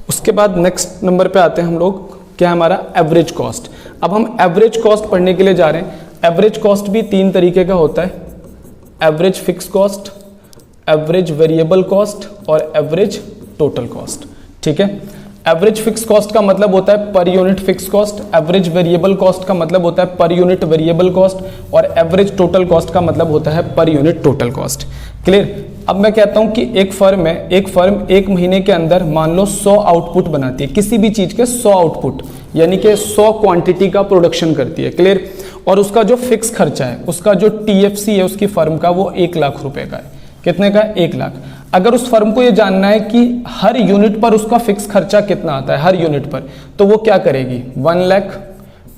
उसके बाद नेक्स्ट नंबर पे आते हैं हम लोग, क्या हमारा? Average cost. अब हम एवरेज कॉस्ट पढ़ने के लिए जा रहे हैं। एवरेज कॉस्ट भी तीन तरीके का होता है, average fix cost, average variable cost और एवरेज टोटल कॉस्ट, ठीक है। एवरेज फिक्स कॉस्ट का मतलब होता है per unit fix cost, average variable cost का मतलब होता है पर यूनिट वेरिएबल कॉस्ट, और एवरेज टोटल कॉस्ट का मतलब होता है per unit total cost. Clear? अब मैं कहता हूं कि एक फर्म एक महीने के अंदर मान लो 100 आउटपुट बनाती है, किसी भी चीज के 100 आउटपुट, यानी कि 100 क्वांटिटी का प्रोडक्शन करती है। क्लियर? और उसका जो फिक्स खर्चा है, उसका जो TFC है उसकी फर्म का, वो 1 लाख रुपए का है। कितने का? 1 लाख। अगर उस फर्म को ये जानना है कि हर यूनिट पर उसका फिक्स खर्चा कितना आता है, हर यूनिट पर, तो वो क्या करेगी? 1 लाख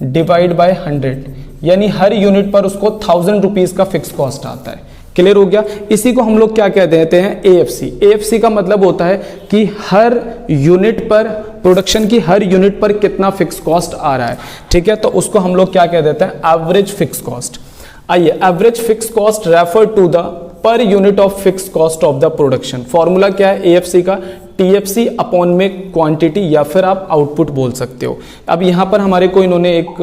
डिवाइड बाय 100, यानी हर यूनिट पर उसको 1000 रुपीज का फिक्स कॉस्ट आता है। क्लियर हो गया? इसी को हम लोग क्या कह देते हैं? AFC। AFC का मतलब होता है कि हर यूनिट पर, प्रोडक्शन की हर यूनिट पर कितना फिक्स कॉस्ट आ रहा है। ठीक है, तो उसको हम लोग क्या कह देते हैं? Average fix cost. आइए, average fix cost refer to the per unit of fix cost of the production. Formula क्या है AFC का? TFC अपॉन में क्वांटिटी, या फिर आप आउटपुट बोल सकते हो। अब यहाँ पर हमारे को इन्होंने एक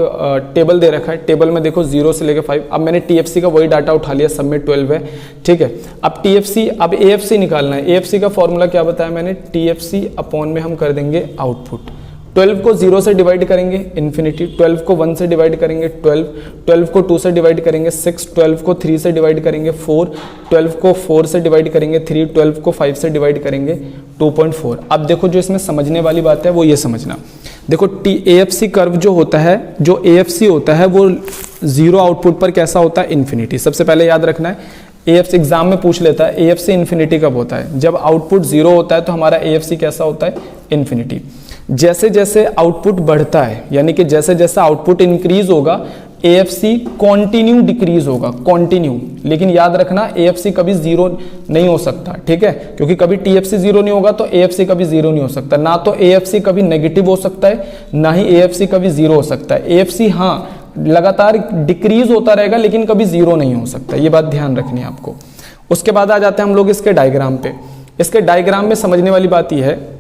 टेबल दे रखा है। टेबल में देखो 0 से लेकर 5। अब मैंने TFC का वही डाटा उठा लिया, सब में 12 है। ठीक है, अब TFC, अब AFC निकालना है। AFC का फॉर्मूला क्या बताया मैंने? TFC अपॉन में हम कर देंगे आउटपुट। 12 को 0 से डिवाइड करेंगे इन्फिनिटी, 12 को 1 से डिवाइड करेंगे 12, 12 को 2 से डिवाइड करेंगे 6, 12 को 3 से डिवाइड करेंगे 4, 12 को 4 से डिवाइड करेंगे 3, 12 को 5 से डिवाइड करेंगे 2.4। अब देखो जो इसमें समझने वाली बात है वो ये समझना। देखो AFC कर्व जो होता है, जो AFC होता है वो 0 आउटपुट पर कैसा होता है? इन्फिनिटी। सबसे पहले याद रखना है, AFC एग्जाम में पूछ लेता है AFC इन्फिनिटी कब होता है? जब आउटपुट 0 होता है तो हमारा AFC कैसा होता है? इन्फिनिटी। जैसे जैसे आउटपुट बढ़ता है, यानी कि जैसे जैसे आउटपुट इंक्रीज होगा, AFC कॉन्टिन्यू डिक्रीज होगा, कॉन्टिन्यू। लेकिन याद रखना AFC कभी 0 नहीं हो सकता। ठीक है, क्योंकि कभी TFC 0 नहीं होगा तो AFC कभी 0 नहीं हो सकता। ना तो AFC कभी नेगेटिव हो सकता है, ना ही AFC कभी 0 हो सकता है। AFC हाँ लगातार डिक्रीज होता रहेगा, लेकिन कभी 0 नहीं हो सकता। ये बात ध्यान रखनी है आपको। उसके बाद आ जाते हैं हम लोग इसके डायग्राम पे। इसके डायग्राम में समझने वाली बात यह है,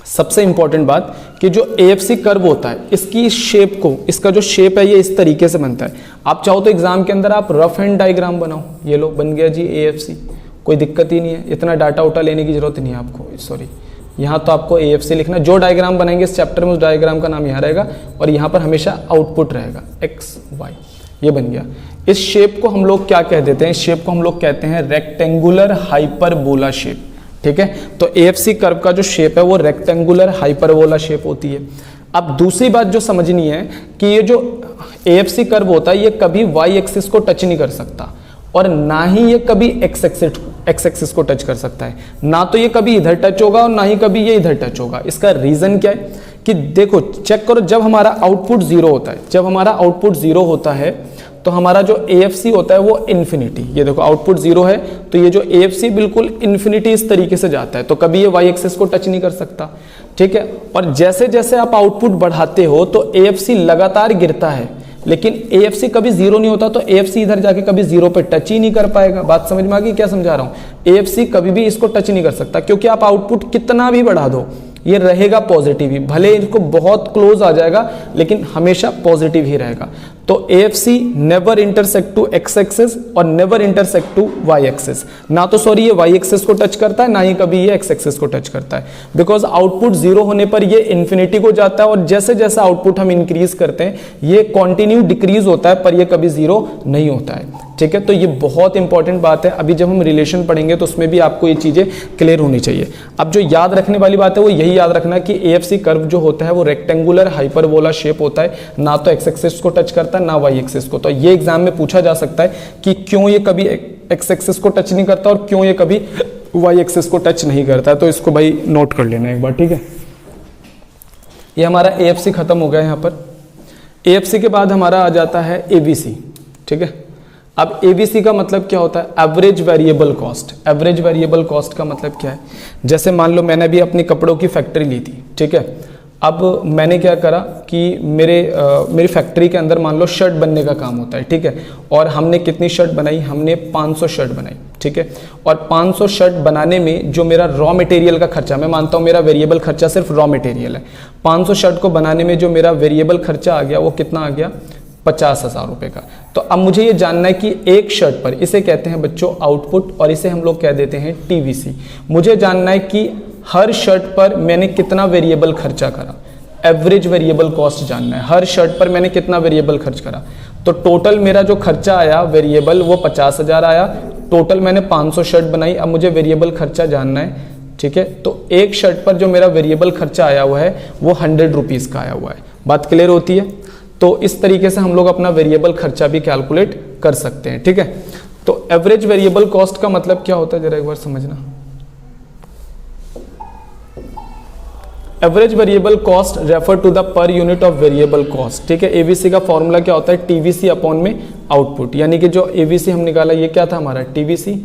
सबसे इंपॉर्टेंट बात, कि जो AFC कर्व होता है, इसकी शेप को, इसका जो शेप है ये इस तरीके से बनता है। आप चाहो तो एग्जाम के अंदर आप रफ हैंड डायग्राम बनाओ। ये लो बन गया जी AFC, कोई दिक्कत ही नहीं है, इतना डाटा उटा लेने की जरूरत नहीं है आपको। सॉरी, यहाँ तो आपको AFC लिखना। जो डायग्राम बनाएंगे इस चैप्टर में, उस डायग्राम का नाम यहाँ रहेगा और यहाँ पर हमेशा आउटपुट रहेगा X Y। ये बन गया। इस शेप को हम लोग क्या कह देते हैं? इस शेप को हम लोग कहते हैं रेक्टेंगुलर हाइपरबोला शेप। ठीक है, तो AFC कर्व का जो शेप है वो रेक्टेंगुलर हाइपरबोला शेप होती है। अब दूसरी बात जो समझनी है कि ये जो AFC कर्व होता है ये कभी Y एक्सिस को टच नहीं कर सकता, और ना ही ये कभी X एक्सिस को टच कर सकता है। ना तो ये कभी इधर टच होगा और ना ही कभी ये इधर टच होगा। इसका रीजन क्या है कि देखो चेक करो, जब हमारा आउटपुट 0 होता है, जब हमारा आउटपुट 0 होता है तो हमारा जो AFC होता है वो इन्फिनिटी। ये देखो आउटपुट 0 है तो ये जो AFC बिल्कुल इन्फिनिटी इस तरीके से जाता है, तो कभी ये Y एक्सिस को टच नहीं कर सकता। ठीक है, और जैसे जैसे आप आउटपुट बढ़ाते हो तो AFC लगातार गिरता है, लेकिन AFC कभी 0 नहीं होता, तो AFC इधर जाके कभी 0 पे टच ही नहीं कर पाएगा। बात समझ में आ गई क्या समझा रहा हूं? AFC कभी भी इसको टच नहीं कर सकता, क्योंकि आप आउटपुट कितना भी बढ़ा दो ये रहेगा पॉजिटिव ही। भले इसको बहुत क्लोज आ जाएगा लेकिन हमेशा पॉजिटिव ही रहेगा। तो AFC never intersect to X axis और never intersect to Y axis. ना तो सॉरी ये Y एक्सिस को टच करता है, ना ही कभी ये X एक्सिस को टच करता है, बिकॉज आउटपुट 0 होने पर ये इन्फिनिटी को जाता है, और जैसे जैसे आउटपुट हम इंक्रीज करते हैं ये कॉन्टिन्यू डिक्रीज होता है, पर ये कभी 0 नहीं होता है। ठीक है, तो ये बहुत इंपॉर्टेंट बात है। अभी जब हम रिलेशन पढ़ेंगे तो उसमें भी आपको ये चीजें क्लियर होनी चाहिए। अब जो याद रखने वाली बात है वो यही याद रखना कि AFC कर्व जो होता है वो रेक्टेंगुलर हाइपरबोला शेप होता है, ना तो X एक्सिस को टच करता है ना Y एक्सिस को। तो ये एग्जाम में पूछा जा सकता है कि क्यों ये कभी X एक्सिस को टच नहीं करता और क्यों ये कभी Y एक्सिस को टच नहीं करता। तो इसको भाई नोट कर लेना एक बार। ठीक है, ये हमारा AFC खत्म हो गया। यहाँ पर AFC के बाद हमारा आ जाता है ABC। ठीक है, अब ABC का मतलब क्या होता है? Average variable cost. Average variable cost का मतलब क्या है? जैसे मान लो मैंने भी अपनी कपड़ों की फैक्ट्री ली थी। ठीक है, अब मैंने क्या करा कि मेरी फैक्ट्री के अंदर मान लो शर्ट बनने का काम होता है। ठीक है, और हमने कितनी शर्ट बनाई? हमने 500 शर्ट बनाई। ठीक है, और 500 शर्ट बनाने में जो मेरा रॉ मटेरियल का खर्चा, मैं मानता हूँ मेरा वेरिएबल खर्चा सिर्फ रॉ मटेरियल है, 500 शर्ट को बनाने में जो मेरा वेरिएबल खर्चा आ गया वो कितना आ गया? 50,000 रुपए का। तो अब मुझे ये जानना है कि एक शर्ट पर, इसे कहते हैं बच्चों आउटपुट, और इसे हम लोग कह देते हैं TVC। मुझे जानना है कि हर शर्ट पर मैंने कितना वेरिएबल खर्चा करा। एवरेज वेरिएबल कॉस्ट जानना है, हर शर्ट पर मैंने कितना वेरिएबल खर्च करा। तो टोटल मेरा जो खर्चा आया वेरिएबल वो 50,000 आया। टोटल मैंने 500 शर्ट बनाई, अब मुझे वेरिएबल खर्चा जानना है। ठीक है, तो एक शर्ट पर जो मेरा वेरिएबल खर्चा आया हुआ है वो 100 रुपीज़ का आया हुआ है। बात क्लियर होती है? तो इस तरीके से हम लोग अपना वेरिएबल खर्चा भी कैलकुलेट कर सकते हैं, ठीक है। तो एवरेज वेरिएबल कॉस्ट का मतलब क्या होता है, जरा एक बार समझना। Average variable cost refer to the per unit of variable cost, ठीक है। एबीसी का फॉर्मूला क्या होता है, टीवीसी अपॉन में आउटपुट, यानी कि जो एबीसी हम निकाला ये क्या था हमारा टीवीसी,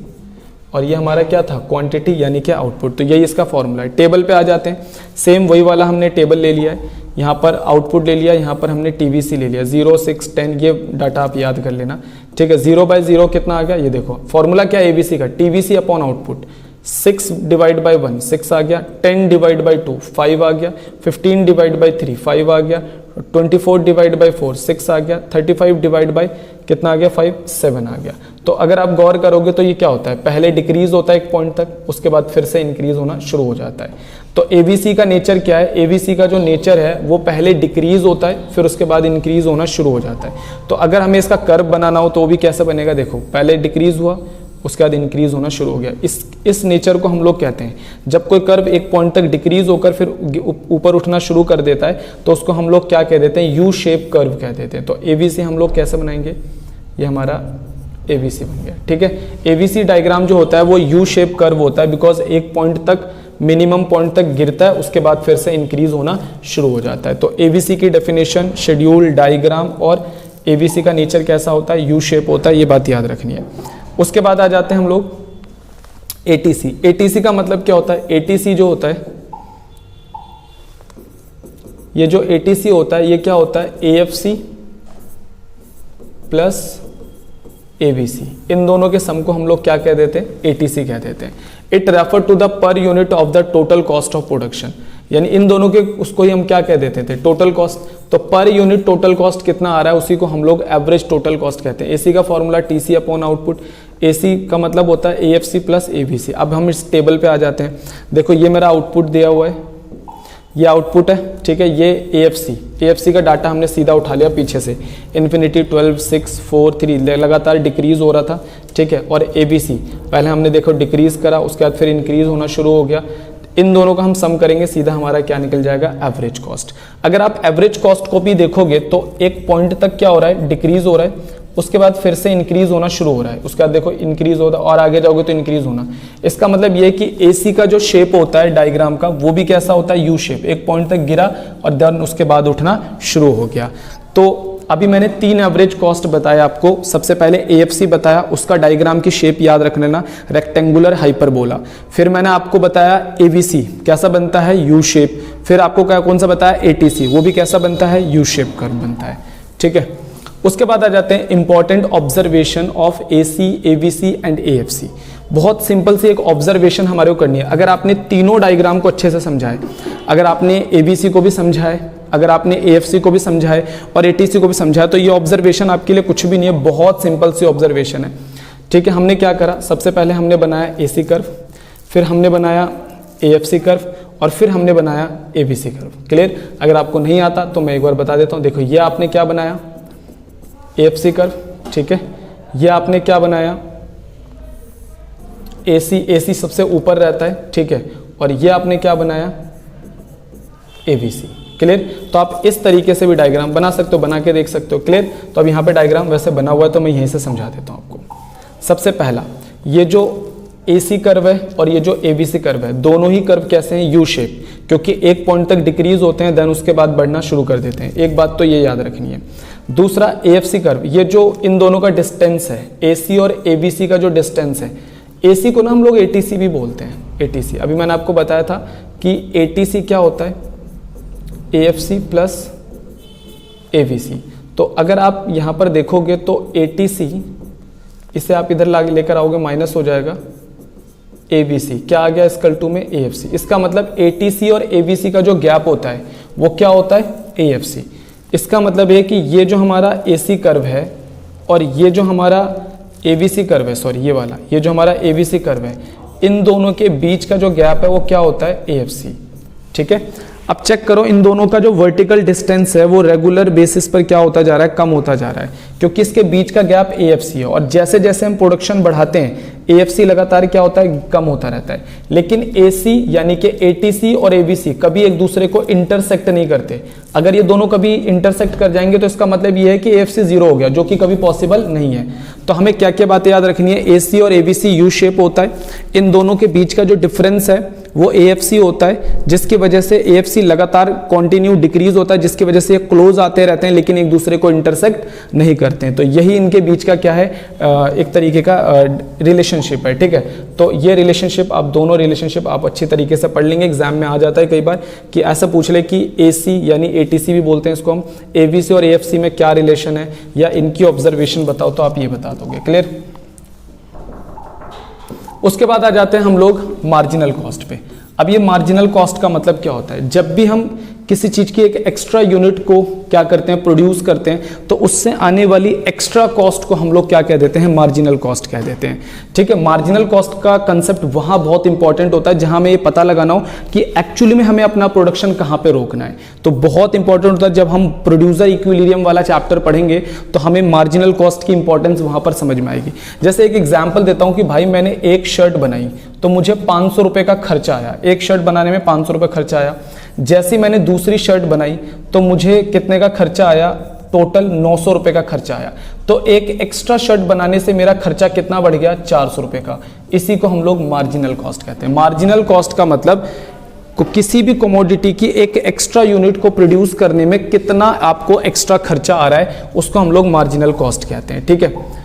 और ये हमारा क्या था क्वांटिटी यानी कि आउटपुट। तो यही इसका फॉर्मूला है। टेबल पे आ जाते हैं, सेम वही वाला हमने टेबल ले लिया है, यहाँ पर आउटपुट ले लिया, यहाँ पर हमने टीवीसी ले लिया 0, 6, 10, ये डाटा आप याद कर लेना, ठीक है। 0/0 कितना आ गया, ये देखो फॉर्मूला क्या है एबीसी का, TVC upon output. 6 divide by 1 6 आ गया, 10 डिवाइड बाई 2 5 आ गया, 15 डिवाइड बाई 3 5 आ गया, 24 डिवाइड बाई 4 6 आ गया, 35 डिवाइड बाई कितना आ गया 5 7 आ गया। तो अगर आप गौर करोगे तो ये क्या होता है, पहले डिक्रीज होता है एक पॉइंट तक, उसके बाद फिर से इंक्रीज होना शुरू हो जाता है। तो एबीसी का नेचर क्या है, एबीसी का जो नेचर है वो पहले डिक्रीज होता है फिर उसके बाद इंक्रीज होना शुरू हो जाता है। तो अगर हमें इसका कर्व बनाना हो तो वो भी कैसे बनेगा, देखो पहले डिक्रीज हुआ उसके बाद इंक्रीज होना शुरू हो गया। इस नेचर को हम लोग कहते हैं, जब कोई कर्व एक पॉइंट तक डिक्रीज होकर फिर ऊपर उठना शुरू कर देता है तो उसको हम लोग क्या कह देते हैं, यू शेप कर्व कह देते हैं। तो एबीसी हम लोग कैसे बनाएंगे, ये हमारा एबीसी बन गया, ठीक है। एबीसी डायग्राम जो होता है वो यू शेप कर्व होता है, बिकॉज एक पॉइंट तक मिनिमम पॉइंट तक गिरता है उसके बाद फिर से इंक्रीज होना शुरू हो जाता है। तो एबीसी की डेफिनेशन, शेड्यूल, डायग्राम और एबीसी का नेचर कैसा होता है, यू शेप होता है, ये बात याद रखनी है। उसके बाद आ जाते हैं हम लोग एटीसी। एटीसी का मतलब क्या होता है, एटीसी जो होता है, ये जो एटीसी होता है ये क्या होता है, एएफसी प्लस एबीसी, इन दोनों के सम को हम लोग क्या कह देते हैं, एटीसी कह देते हैं। It refer to the per unit of the total cost of production, यानी इन दोनों के उसको ही हम क्या कह देते थे, टोटल कॉस्ट। तो पर यूनिट टोटल कॉस्ट कितना आ रहा है उसी को हम लोग एवरेज टोटल कॉस्ट कहते हैं। एसी का formula TC upon output, AC का मतलब होता है एएफसी प्लस एबीसी। अब हम इस टेबल पे आ जाते हैं, देखो ये मेरा आउटपुट दिया हुआ है, ये आउटपुट है, ठीक है। ये एएफसी का डाटा हमने सीधा उठा लिया पीछे से, इन्फिनिटी 12 6 4 3 लगातार डिक्रीज हो रहा था, ठीक है। और एबीसी पहले हमने देखो डिक्रीज करा उसके बाद फिर इंक्रीज होना शुरू हो गया। इन दोनों का हम सम करेंगे, सीधा हमारा क्या निकल जाएगा, एवरेज कॉस्ट। अगर आप एवरेज कॉस्ट को भी देखोगे तो एक पॉइंट तक क्या हो रहा है, डिक्रीज हो रहा है, उसके बाद फिर से इंक्रीज होना शुरू हो रहा है, उसके बाद देखो इंक्रीज होता है और आगे जाओगे तो इंक्रीज होना। इसका मतलब ये कि एसी का जो शेप होता है डायग्राम का वो भी कैसा होता है, यू शेप, एक पॉइंट तक गिरा और देन उसके बाद उठना शुरू हो गया। तो अभी मैंने 3 एवरेज कॉस्ट बताया आपको। सबसे पहले एएफसी बताया, उसका डायग्राम की शेप याद रख लेना, रेक्टेंगुलर हाइपरबोला। फिर मैंने आपको बताया एबीसी कैसा बनता है, यू शेप। फिर आपको कौन सा बताया, एटीसी, वो भी कैसा बनता है, यू शेप कर्व बनता है, ठीक है। उसके बाद आ जाते हैं important observation of AC, ABC and AFC. बहुत सिंपल सी एक ऑब्जर्वेशन हमारे को करनी है। अगर आपने तीनों डायग्राम को अच्छे से समझा है, अगर आपने एबीसी को भी समझा है, अगर आपने एएफसी को भी समझा है और एटीसी को भी समझा है, तो ये ऑब्जर्वेशन आपके लिए कुछ भी नहीं है, बहुत सिंपल सी ऑब्जर्वेशन है, ठीक है। हमने क्या करा, सबसे पहले हमने बनाया एसी कर्व, फिर हमने बनाया एएफसी कर्व और फिर हमने बनाया एबीसी कर्व। क्लियर? अगर आपको नहीं आता तो मैं एक बार बता देता हूँ। देखो ये आपने क्या बनाया, एएफसी कर्व, ठीक है। ये आपने क्या बनाया, एसी सबसे ऊपर रहता है, ठीक है। और ये आपने क्या बनाया, एबीसी। क्लियर? तो आप इस तरीके से भी डायग्राम बना सकते हो, बना के देख सकते हो। क्लियर? तो अब यहाँ पे डायग्राम वैसे बना हुआ है तो मैं यहीं से समझा देता हूँ आपको। सबसे पहला, ये जो एसी कर्व है और ये जो एबीसी कर्व है, दोनों ही कर्व कैसे हैं, यू शेप, क्योंकि एक पॉइंट तक डिक्रीज होते हैं देन उसके बाद बढ़ना शुरू कर देते हैं। एक बात तो ये याद रखनी है। दूसरा एएफसी कर्व, ये जो इन दोनों का डिस्टेंस है, एसी और एबीसी का जो डिस्टेंस है, एसी को ना हम लोग एटीसी भी बोलते हैं। एटीसी अभी मैंने आपको बताया था कि एटीसी क्या होता है, एएफसी प्लस एबीसी। तो अगर आप यहाँ पर देखोगे तो एटीसी, इसे आप इधर लेकर आओगे माइनस हो जाएगा, एबीसी क्या आ गया इक्वल टू में एएफसी। इसका मतलब एटीसी और एबीसी का जो गैप होता है वो क्या होता है, एएफसी। इसका मतलब है कि ये जो हमारा एसी कर्व है और ये जो हमारा एबीसी कर्व है, सॉरी ये वाला, ये जो हमारा एबीसी कर्व है, इन दोनों के बीच का जो गैप है वो क्या होता है, एएफसी। ठीक है। अब चेक करो इन दोनों का जो वर्टिकल डिस्टेंस है वो रेगुलर बेसिस पर क्या होता जा रहा है, कम होता जा रहा है, क्योंकि इसके बीच का गैप AFC है। और जैसे जैसे हम प्रोडक्शन बढ़ाते हैं AFC लगातार क्या होता है, कम होता रहता है। लेकिन AC यानी कि ATC और ABC कभी एक दूसरे को इंटरसेक्ट नहीं करते। अगर ये दोनों कभी इंटरसेक्ट कर जाएंगे तो इसका मतलब ये है कि AFC 0 हो गया, जो कि कभी पॉसिबल नहीं है। तो हमें क्या क्या बातें याद रखनी है, AC और ABC यू शेप होता है, इन दोनों के बीच का जो डिफरेंस है वो AFC होता है, जिसकी वजह से AFC लगातार कंटिन्यू डिक्रीज होता है, जिसकी वजह से ये क्लोज आते रहते हैं लेकिन एक दूसरे को इंटरसेक्ट नहीं करते हैं। तो यही इनके बीच का क्या है, एक तरीके का रिलेशनशिप है, ठीक है। तो ये रिलेशनशिप, आप दोनों रिलेशनशिप आप अच्छी तरीके से पढ़ लेंगे। एग्जाम में आ जाता है कई बार कि ऐसा पूछ ले कि AC यानी ATC भी बोलते हैं इसको हम, ABC और AFC में क्या रिलेशन है या इनकी ऑब्जर्वेशन बताओ, तो आप ये बता दोगे। क्लियर। उसके बाद आ जाते हैं हम लोग मार्जिनल कॉस्ट पे। अब ये मार्जिनल कॉस्ट का मतलब क्या होता है, जब भी हम किसी चीज की एक एक्स्ट्रा यूनिट को क्या करते हैं, प्रोड्यूस करते हैं, तो उससे आने वाली एक्स्ट्रा कॉस्ट को हम लोग क्या कह देते हैं, मार्जिनल कॉस्ट कह देते हैं, ठीक है। मार्जिनल कॉस्ट का कंसेप्ट वहां बहुत इंपॉर्टेंट होता है जहां हमें ये पता लगाना हो कि एक्चुअली में हमें अपना प्रोडक्शन कहां पे रोकना है। तो बहुत इंपॉर्टेंट होता है, जब हम प्रोड्यूसर इक्विलिब्रियम वाला चैप्टर पढ़ेंगे तो हमें मार्जिनल कॉस्ट की इंपॉर्टेंस वहां पर समझ में आएगी। जैसे एक एग्जाम्पल देता हूं कि भाई मैंने एक शर्ट बनाई तो मुझे 500 रुपए का खर्चा आया, एक शर्ट बनाने में 500 रुपए खर्चा आया। जैसे मैंने दूसरी शर्ट बनाई तो मुझे कितने का खर्चा आया, टोटल 900 रुपए का खर्चा आया। तो एक एक्स्ट्रा शर्ट बनाने से मेरा खर्चा कितना बढ़ गया, 400 रुपए का। इसी को हम लोग मार्जिनल कॉस्ट कहते हैं। मार्जिनल कॉस्ट का मतलब किसी भी कमोडिटी की एक एक्स्ट्रा यूनिट को प्रोड्यूस करने में कितना आपको एक्स्ट्रा खर्चा आ रहा है, उसको हम लोग मार्जिनल कॉस्ट कहते हैं, ठीक है।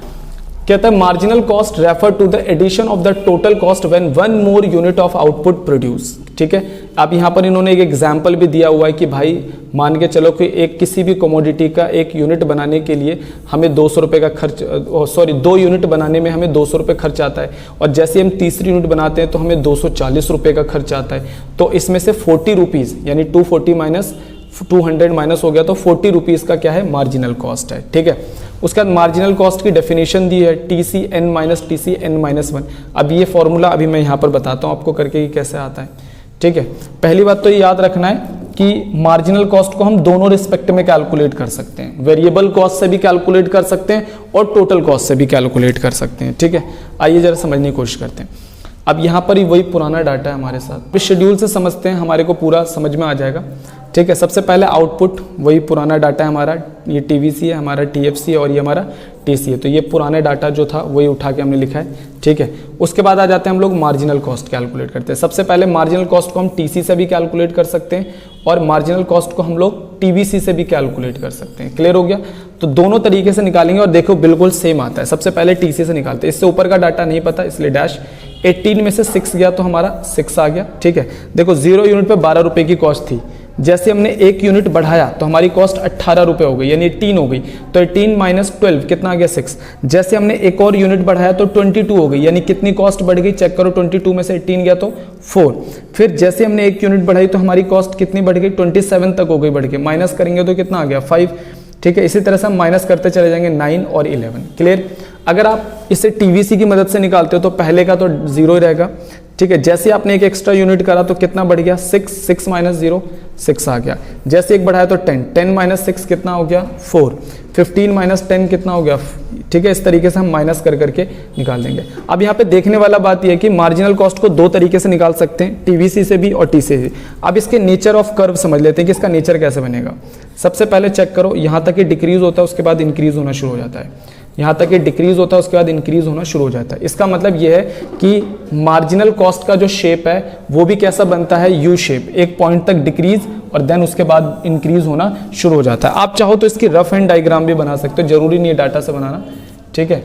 कहता है marginal cost refer to the addition of the total cost when one more unit of output produce, ठीक है। अब यहाँ पर इन्होंने एक एग्जाम्पल भी दिया हुआ है कि भाई मान के चलो कि एक किसी भी कमोडिटी का एक यूनिट बनाने के लिए हमें 200 रुपये का खर्च, सॉरी 2 यूनिट बनाने में हमें 200 रुपये खर्च आता है, और जैसे हम तीसरी यूनिट बनाते हैं तो हमें 240 रुपये का खर्च आता है। तो इसमें से 40 रुपीज़ यानी 240 माइनस 200 माइनस हो गया, तो 40 रुपीज़ का क्या है, मार्जिनल कॉस्ट है, ठीक है। उसके बाद मार्जिनल कॉस्ट की डेफिनेशन दी है TCN माइनस TCN माइनस 1। अब ये फॉर्मूला अभी मैं यहाँ पर बताता हूँ आपको करके कि कैसे आता है, ठीक है। पहली बात तो ये याद रखना है कि मार्जिनल कॉस्ट को हम दोनों रिस्पेक्ट में कैलकुलेट कर सकते हैं, वेरिएबल कॉस्ट से भी कैलकुलेट कर सकते हैं और टोटल कॉस्ट से भी कैलकुलेट कर सकते हैं, ठीक है। आइए जरा समझने की कोशिश करते हैं। अब यहाँ पर ही वही पुराना डाटा है हमारे साथ, इस शेड्यूल से समझते हैं, हमारे को पूरा समझ में आ जाएगा, ठीक है। सबसे पहले आउटपुट, वही पुराना डाटा है हमारा, ये TVC है हमारा, TFC है और ये हमारा TC है। तो ये पुराने डाटा जो था वही उठा के हमने लिखा है, ठीक है। उसके बाद आ जाते हैं हम लोग मार्जिनल कॉस्ट कैलकुलेट करते हैं। सबसे पहले मार्जिनल कॉस्ट को हम TC से भी कैलकुलेट कर सकते हैं और मार्जिनल कॉस्ट को हम लोग TVC से भी कैलकुलेट कर सकते हैं। क्लियर हो गया। तो दोनों तरीके से निकालेंगे और देखो बिल्कुल सेम आता है। सबसे पहले TC से निकालते हैं, इससे ऊपर का डाटा नहीं पता इसलिए डैश। 18 में से 6 गया तो हमारा 6 आ गया, ठीक है। देखो 0 यूनिट पे 12 रुपए की कॉस्ट थी, जैसे हमने 1 यूनिट बढ़ाया तो हमारी कॉस्ट 18 रुपए हो गई यानी 18 हो गई। तो 18 माइनस 12 कितना आ गया, 6। जैसे हमने एक और यूनिट बढ़ाया तो 22 हो गई, यानी कितनी कॉस्ट बढ़ गई, चेक करो, 22 में से 18 गया तो 4। फिर जैसे हमने 1 यूनिट बढ़ाई तो हमारी कॉस्ट कितनी बढ़ गई, 27 तक हो गई बढ़ के, माइनस करेंगे तो कितना आ गया, 5, ठीक है। इसी तरह से हम माइनस करते चले जाएंगे 9 और 11। क्लियर। अगर आप इसे TVC की मदद से निकालते हो तो पहले का तो 0 ही रहेगा, ठीक है। जैसे आपने एक एक्स्ट्रा यूनिट करा तो कितना बढ़ गया, 6 माइनस 0 6 आ गया। जैसे एक बढ़ाया तो 10 माइनस 6 कितना हो गया, 4। 15 माइनस 10 कितना हो गया, ठीक है। इस तरीके से हम माइनस कर करके निकाल देंगे। अब यहाँ पे देखने वाला बात यह है कि मार्जिनल कॉस्ट को 2 तरीके से निकाल सकते हैं, TVC से भी और TC से भी। अब इसके नेचर ऑफ कर्व समझ लेते हैं कि इसका नेचर कैसे बनेगा। सबसे पहले चेक करो, यहाँ तक ये डिक्रीज होता है उसके बाद इंक्रीज होना शुरू हो जाता है, यहाँ तक ये डिक्रीज होता है उसके बाद इंक्रीज होना शुरू हो जाता है। इसका मतलब ये है कि मार्जिनल कॉस्ट का जो शेप है वो भी कैसा बनता है, यू शेप, एक पॉइंट तक डिक्रीज और देन उसके बाद इंक्रीज होना शुरू हो जाता है। आप चाहो तो इसकी रफ एंड डायग्राम भी बना सकते हो, जरूरी नहीं है डाटा से बनाना, ठीक है।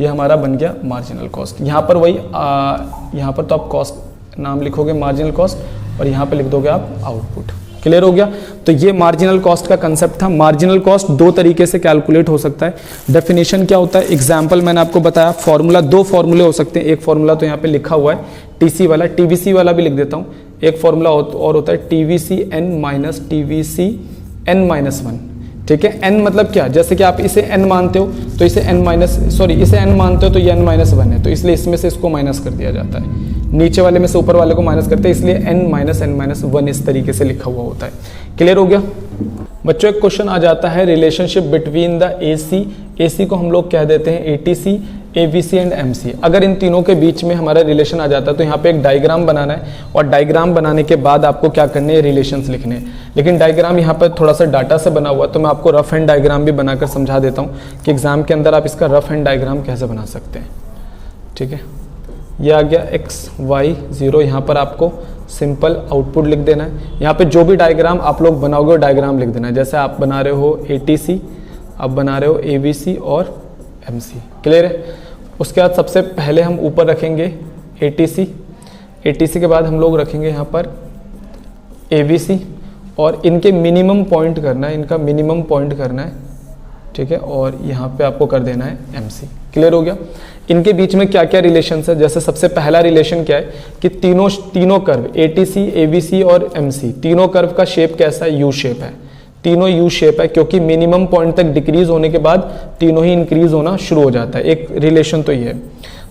ये हमारा बन गया मार्जिनल कॉस्ट। यहाँ पर वही यहाँ पर तो आप कॉस्ट नाम लिखोगे मार्जिनल कॉस्ट और यहाँ पर लिख दोगे आप आउटपुट। क्लियर हो गया। तो ये मार्जिनल कॉस्ट का कंसेप्ट था। मार्जिनल कॉस्ट 2 तरीके से कैलकुलेट हो सकता है। डेफिनेशन क्या होता है, एग्जाम्पल मैंने आपको बताया, फॉर्मूला 2 फॉर्मूले हो सकते हैं। एक फॉर्मूला तो यहाँ पे लिखा हुआ है TC वाला, TVC वाला भी लिख देता हूँ। एक फॉर्मूला और होता है TVCN माइनस TVCN माइनस 1, ठीक है। n मतलब क्या, जैसे कि आप इसे n मानते हो तो इसे n मानते हो तो ये n माइनस 1 है, तो इसलिए इसमें से इसको माइनस कर दिया जाता है। नीचे वाले में से ऊपर वाले को माइनस करते हैं, इसलिए n-n-1 इस तरीके से लिखा हुआ होता है। क्लियर हो गया बच्चों? एक क्वेश्चन आ जाता है रिलेशनशिप बिटवीन द AC को हम लोग कह देते हैं ATC, ABC एंड MC। अगर इन तीनों के बीच में हमारा रिलेशन आ जाता है तो यहाँ पे एक डायग्राम बनाना है, और डायग्राम बनाने के बाद आपको क्या करने हैं, रिलेशंस लिखने हैं। लेकिन डायग्राम यहाँ पर थोड़ा सा डाटा से बना हुआ, तो मैं आपको रफ एंड डायग्राम भी बनाकर समझा देता हूँ कि एग्जाम के अंदर आप इसका रफ एंड डायग्राम कैसे बना सकते हैं। ठीक है, ये आ गया x y 0, यहाँ पर आपको सिंपल आउटपुट लिख देना है। यहाँ पे जो भी डायग्राम आप लोग बनाओगे वो डायग्राम लिख देना है। जैसे आप बना रहे हो ATC, आप बना रहे हो ABC और MC। क्लियर है? उसके बाद सबसे पहले हम ऊपर रखेंगे ATC के बाद हम लोग रखेंगे यहाँ पर ABC, और इनके मिनिमम पॉइंट करना है, इनका मिनिमम पॉइंट करना है। ठीक है, और यहाँ पे आपको कर देना है MC। क्लियर हो गया? इनके बीच में क्या क्या रिलेशन है? जैसे सबसे पहला रिलेशन क्या है कि तीनों कर्व ATC, ABC और MC, तीनों कर्व का शेप कैसा है? यू शेप है। तीनों यू शेप है, क्योंकि मिनिमम पॉइंट तक डिक्रीज होने के बाद तीनों ही इंक्रीज होना शुरू हो जाता है। एक रिलेशन तो ये है।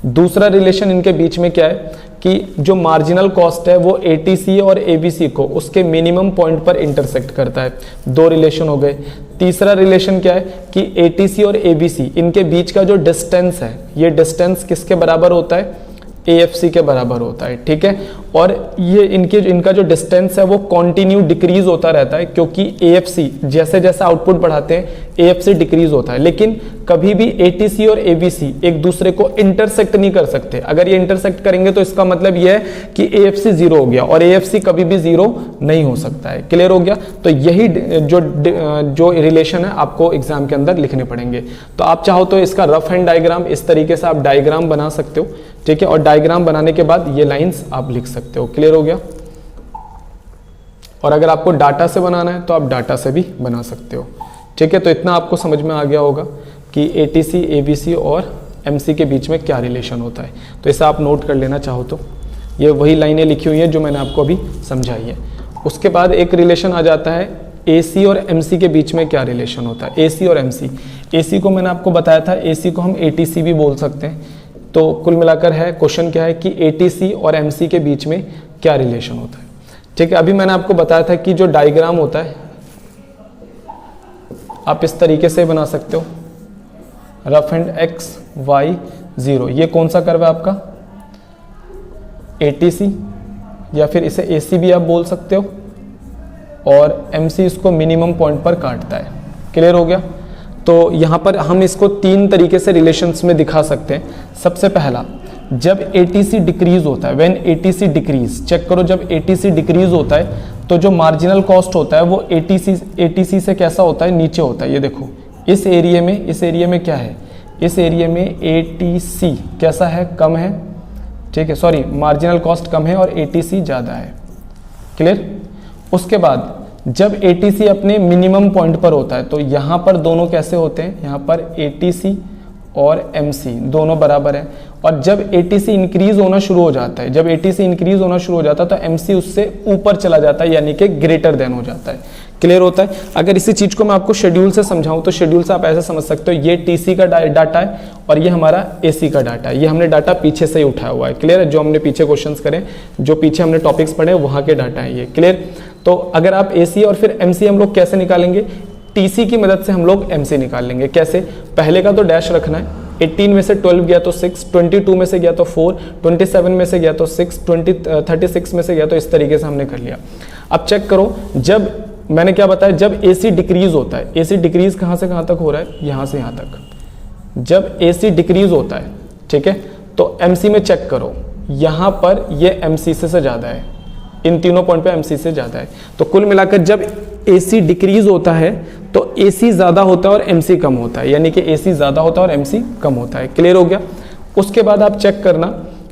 दूसरा रिलेशन इनके बीच में क्या है कि जो मार्जिनल कॉस्ट है वो ATC और ABC को उसके मिनिमम पॉइंट पर इंटरसेक्ट करता है। दो रिलेशन हो गए। तीसरा रिलेशन क्या है कि ATC और ABC इनके बीच का जो डिस्टेंस है, ये डिस्टेंस किसके बराबर होता है? AFC के बराबर होता है। ठीक है, और ये इनका जो डिस्टेंस है वो कॉन्टिन्यू डिक्रीज होता रहता है, क्योंकि AFC जैसे जैसे आउटपुट बढ़ाते हैं AFC डिक्रीज होता है। लेकिन कभी भी ATC और ABC एक दूसरे को इंटरसेक्ट नहीं कर सकते। अगर ये इंटरसेक्ट करेंगे तो इसका मतलब ये है कि AFC 0 हो गया, और AFC कभी भी 0 नहीं हो सकता है। क्लियर हो गया? तो यही जो रिलेशन है आपको एग्जाम के अंदर लिखने पड़ेंगे। तो आप चाहो तो इसका रफ एंड डायग्राम इस तरीके से आप डायग्राम बना सकते हो। ठीक है, और डायग्राम बनाने के बाद ये लाइंस आप लिख सकते हो। क्लियर हो गया? और अगर आपको डाटा से बनाना है तो आप डाटा से भी बना सकते हो। ठीक है, तो इतना आपको समझ में आ गया होगा कि ATC, ABC और MC के बीच में क्या रिलेशन होता है। तो इसे आप नोट कर लेना चाहो तो। ये वही लाइनें लिखी हुई हैं जो मैंने आपको अभी समझाई है। उसके बाद एक रिलेशन आ जाता है AC और MC के बीच में क्या रिलेशन होता है। AC और MC, AC को मैंने आपको बताया था, AC को हम ATC भी बोल सकते हैं। तो कुल मिलाकर है क्वेश्चन क्या है कि ATC और MC के बीच में क्या रिलेशन होता है। ठीक है, अभी मैंने आपको बताया था कि जो डायग्राम होता है आप इस तरीके से बना सकते हो, रफ एंड x y 0। ये कौन सा कर्व है आपका? ATC, या फिर इसे AC भी आप बोल सकते हो, और MC इसको मिनिमम पॉइंट पर काटता है। क्लियर हो गया? तो यहाँ पर हम इसको तीन तरीके से रिलेशंस में दिखा सकते हैं। सबसे पहला, जब ATC डिक्रीज होता है, व्हेन ATC डिक्रीज, चेक करो, जब ATC डिक्रीज होता है तो जो मार्जिनल कॉस्ट होता है वो ATC से कैसा होता है? नीचे होता है। ये देखो, इस एरिया में क्या है? इस एरिया में ATC कैसा है? कम है। ठीक है, सॉरी, मार्जिनल कॉस्ट कम है और ATC ज़्यादा है। क्लियर? उसके बाद जब ATC अपने मिनिमम पॉइंट पर होता है तो यहाँ पर दोनों कैसे होते हैं? यहाँ पर ATC और MC दोनों बराबर हैं। और जब ATC इंक्रीज होना शुरू हो जाता है, जब ATC इंक्रीज होना शुरू हो जाता है तो MC उससे ऊपर चला जाता है, यानी कि ग्रेटर देन हो जाता है। क्लियर होता है? अगर इसी चीज को मैं आपको शेड्यूल से समझाऊं तो शेड्यूल से आप ऐसे समझ सकते हो, ये TC का डाटा है और ये हमारा AC का डाटा है। ये हमने डाटा पीछे से ही उठाया हुआ है। क्लियर है? जो हमने पीछे क्वेश्चंस करे, जो पीछे हमने टॉपिक्स पढ़े, वहां के डाटा है ये। क्लियर? तो अगर आप AC और फिर MC हम लोग कैसे निकालेंगे? TC की मदद से हम लोग MC निकाल लेंगे। कैसे? पहले का तो डैश रखना है। 18 में से 12 गया तो 6, 22 में से गया तो 4, 27 में से गया तो 6, 36 में से गया तो इस तरीके से हमने कर लिया। अब चेक करो, जब मैंने क्या बताया, जब AC डिक्रीज होता है, AC डिक्रीज कहाँ से कहाँ तक हो रहा है? यहाँ से यहाँ तक। जब AC डिक्रीज होता है, ठीक है, तो MC में चेक करो, यहाँ पर ये MC से ज़्यादा है, इन तीनों पॉइंट पे MC से ज़्यादा है। तो कुल मिलाकर जब AC डिक्रीज होता है तो AC ज़्यादा होता है और MC कम होता है, यानी कि AC ज़्यादा होता है और MC कम होता है। क्लियर हो गया? उसके बाद आप चेक करना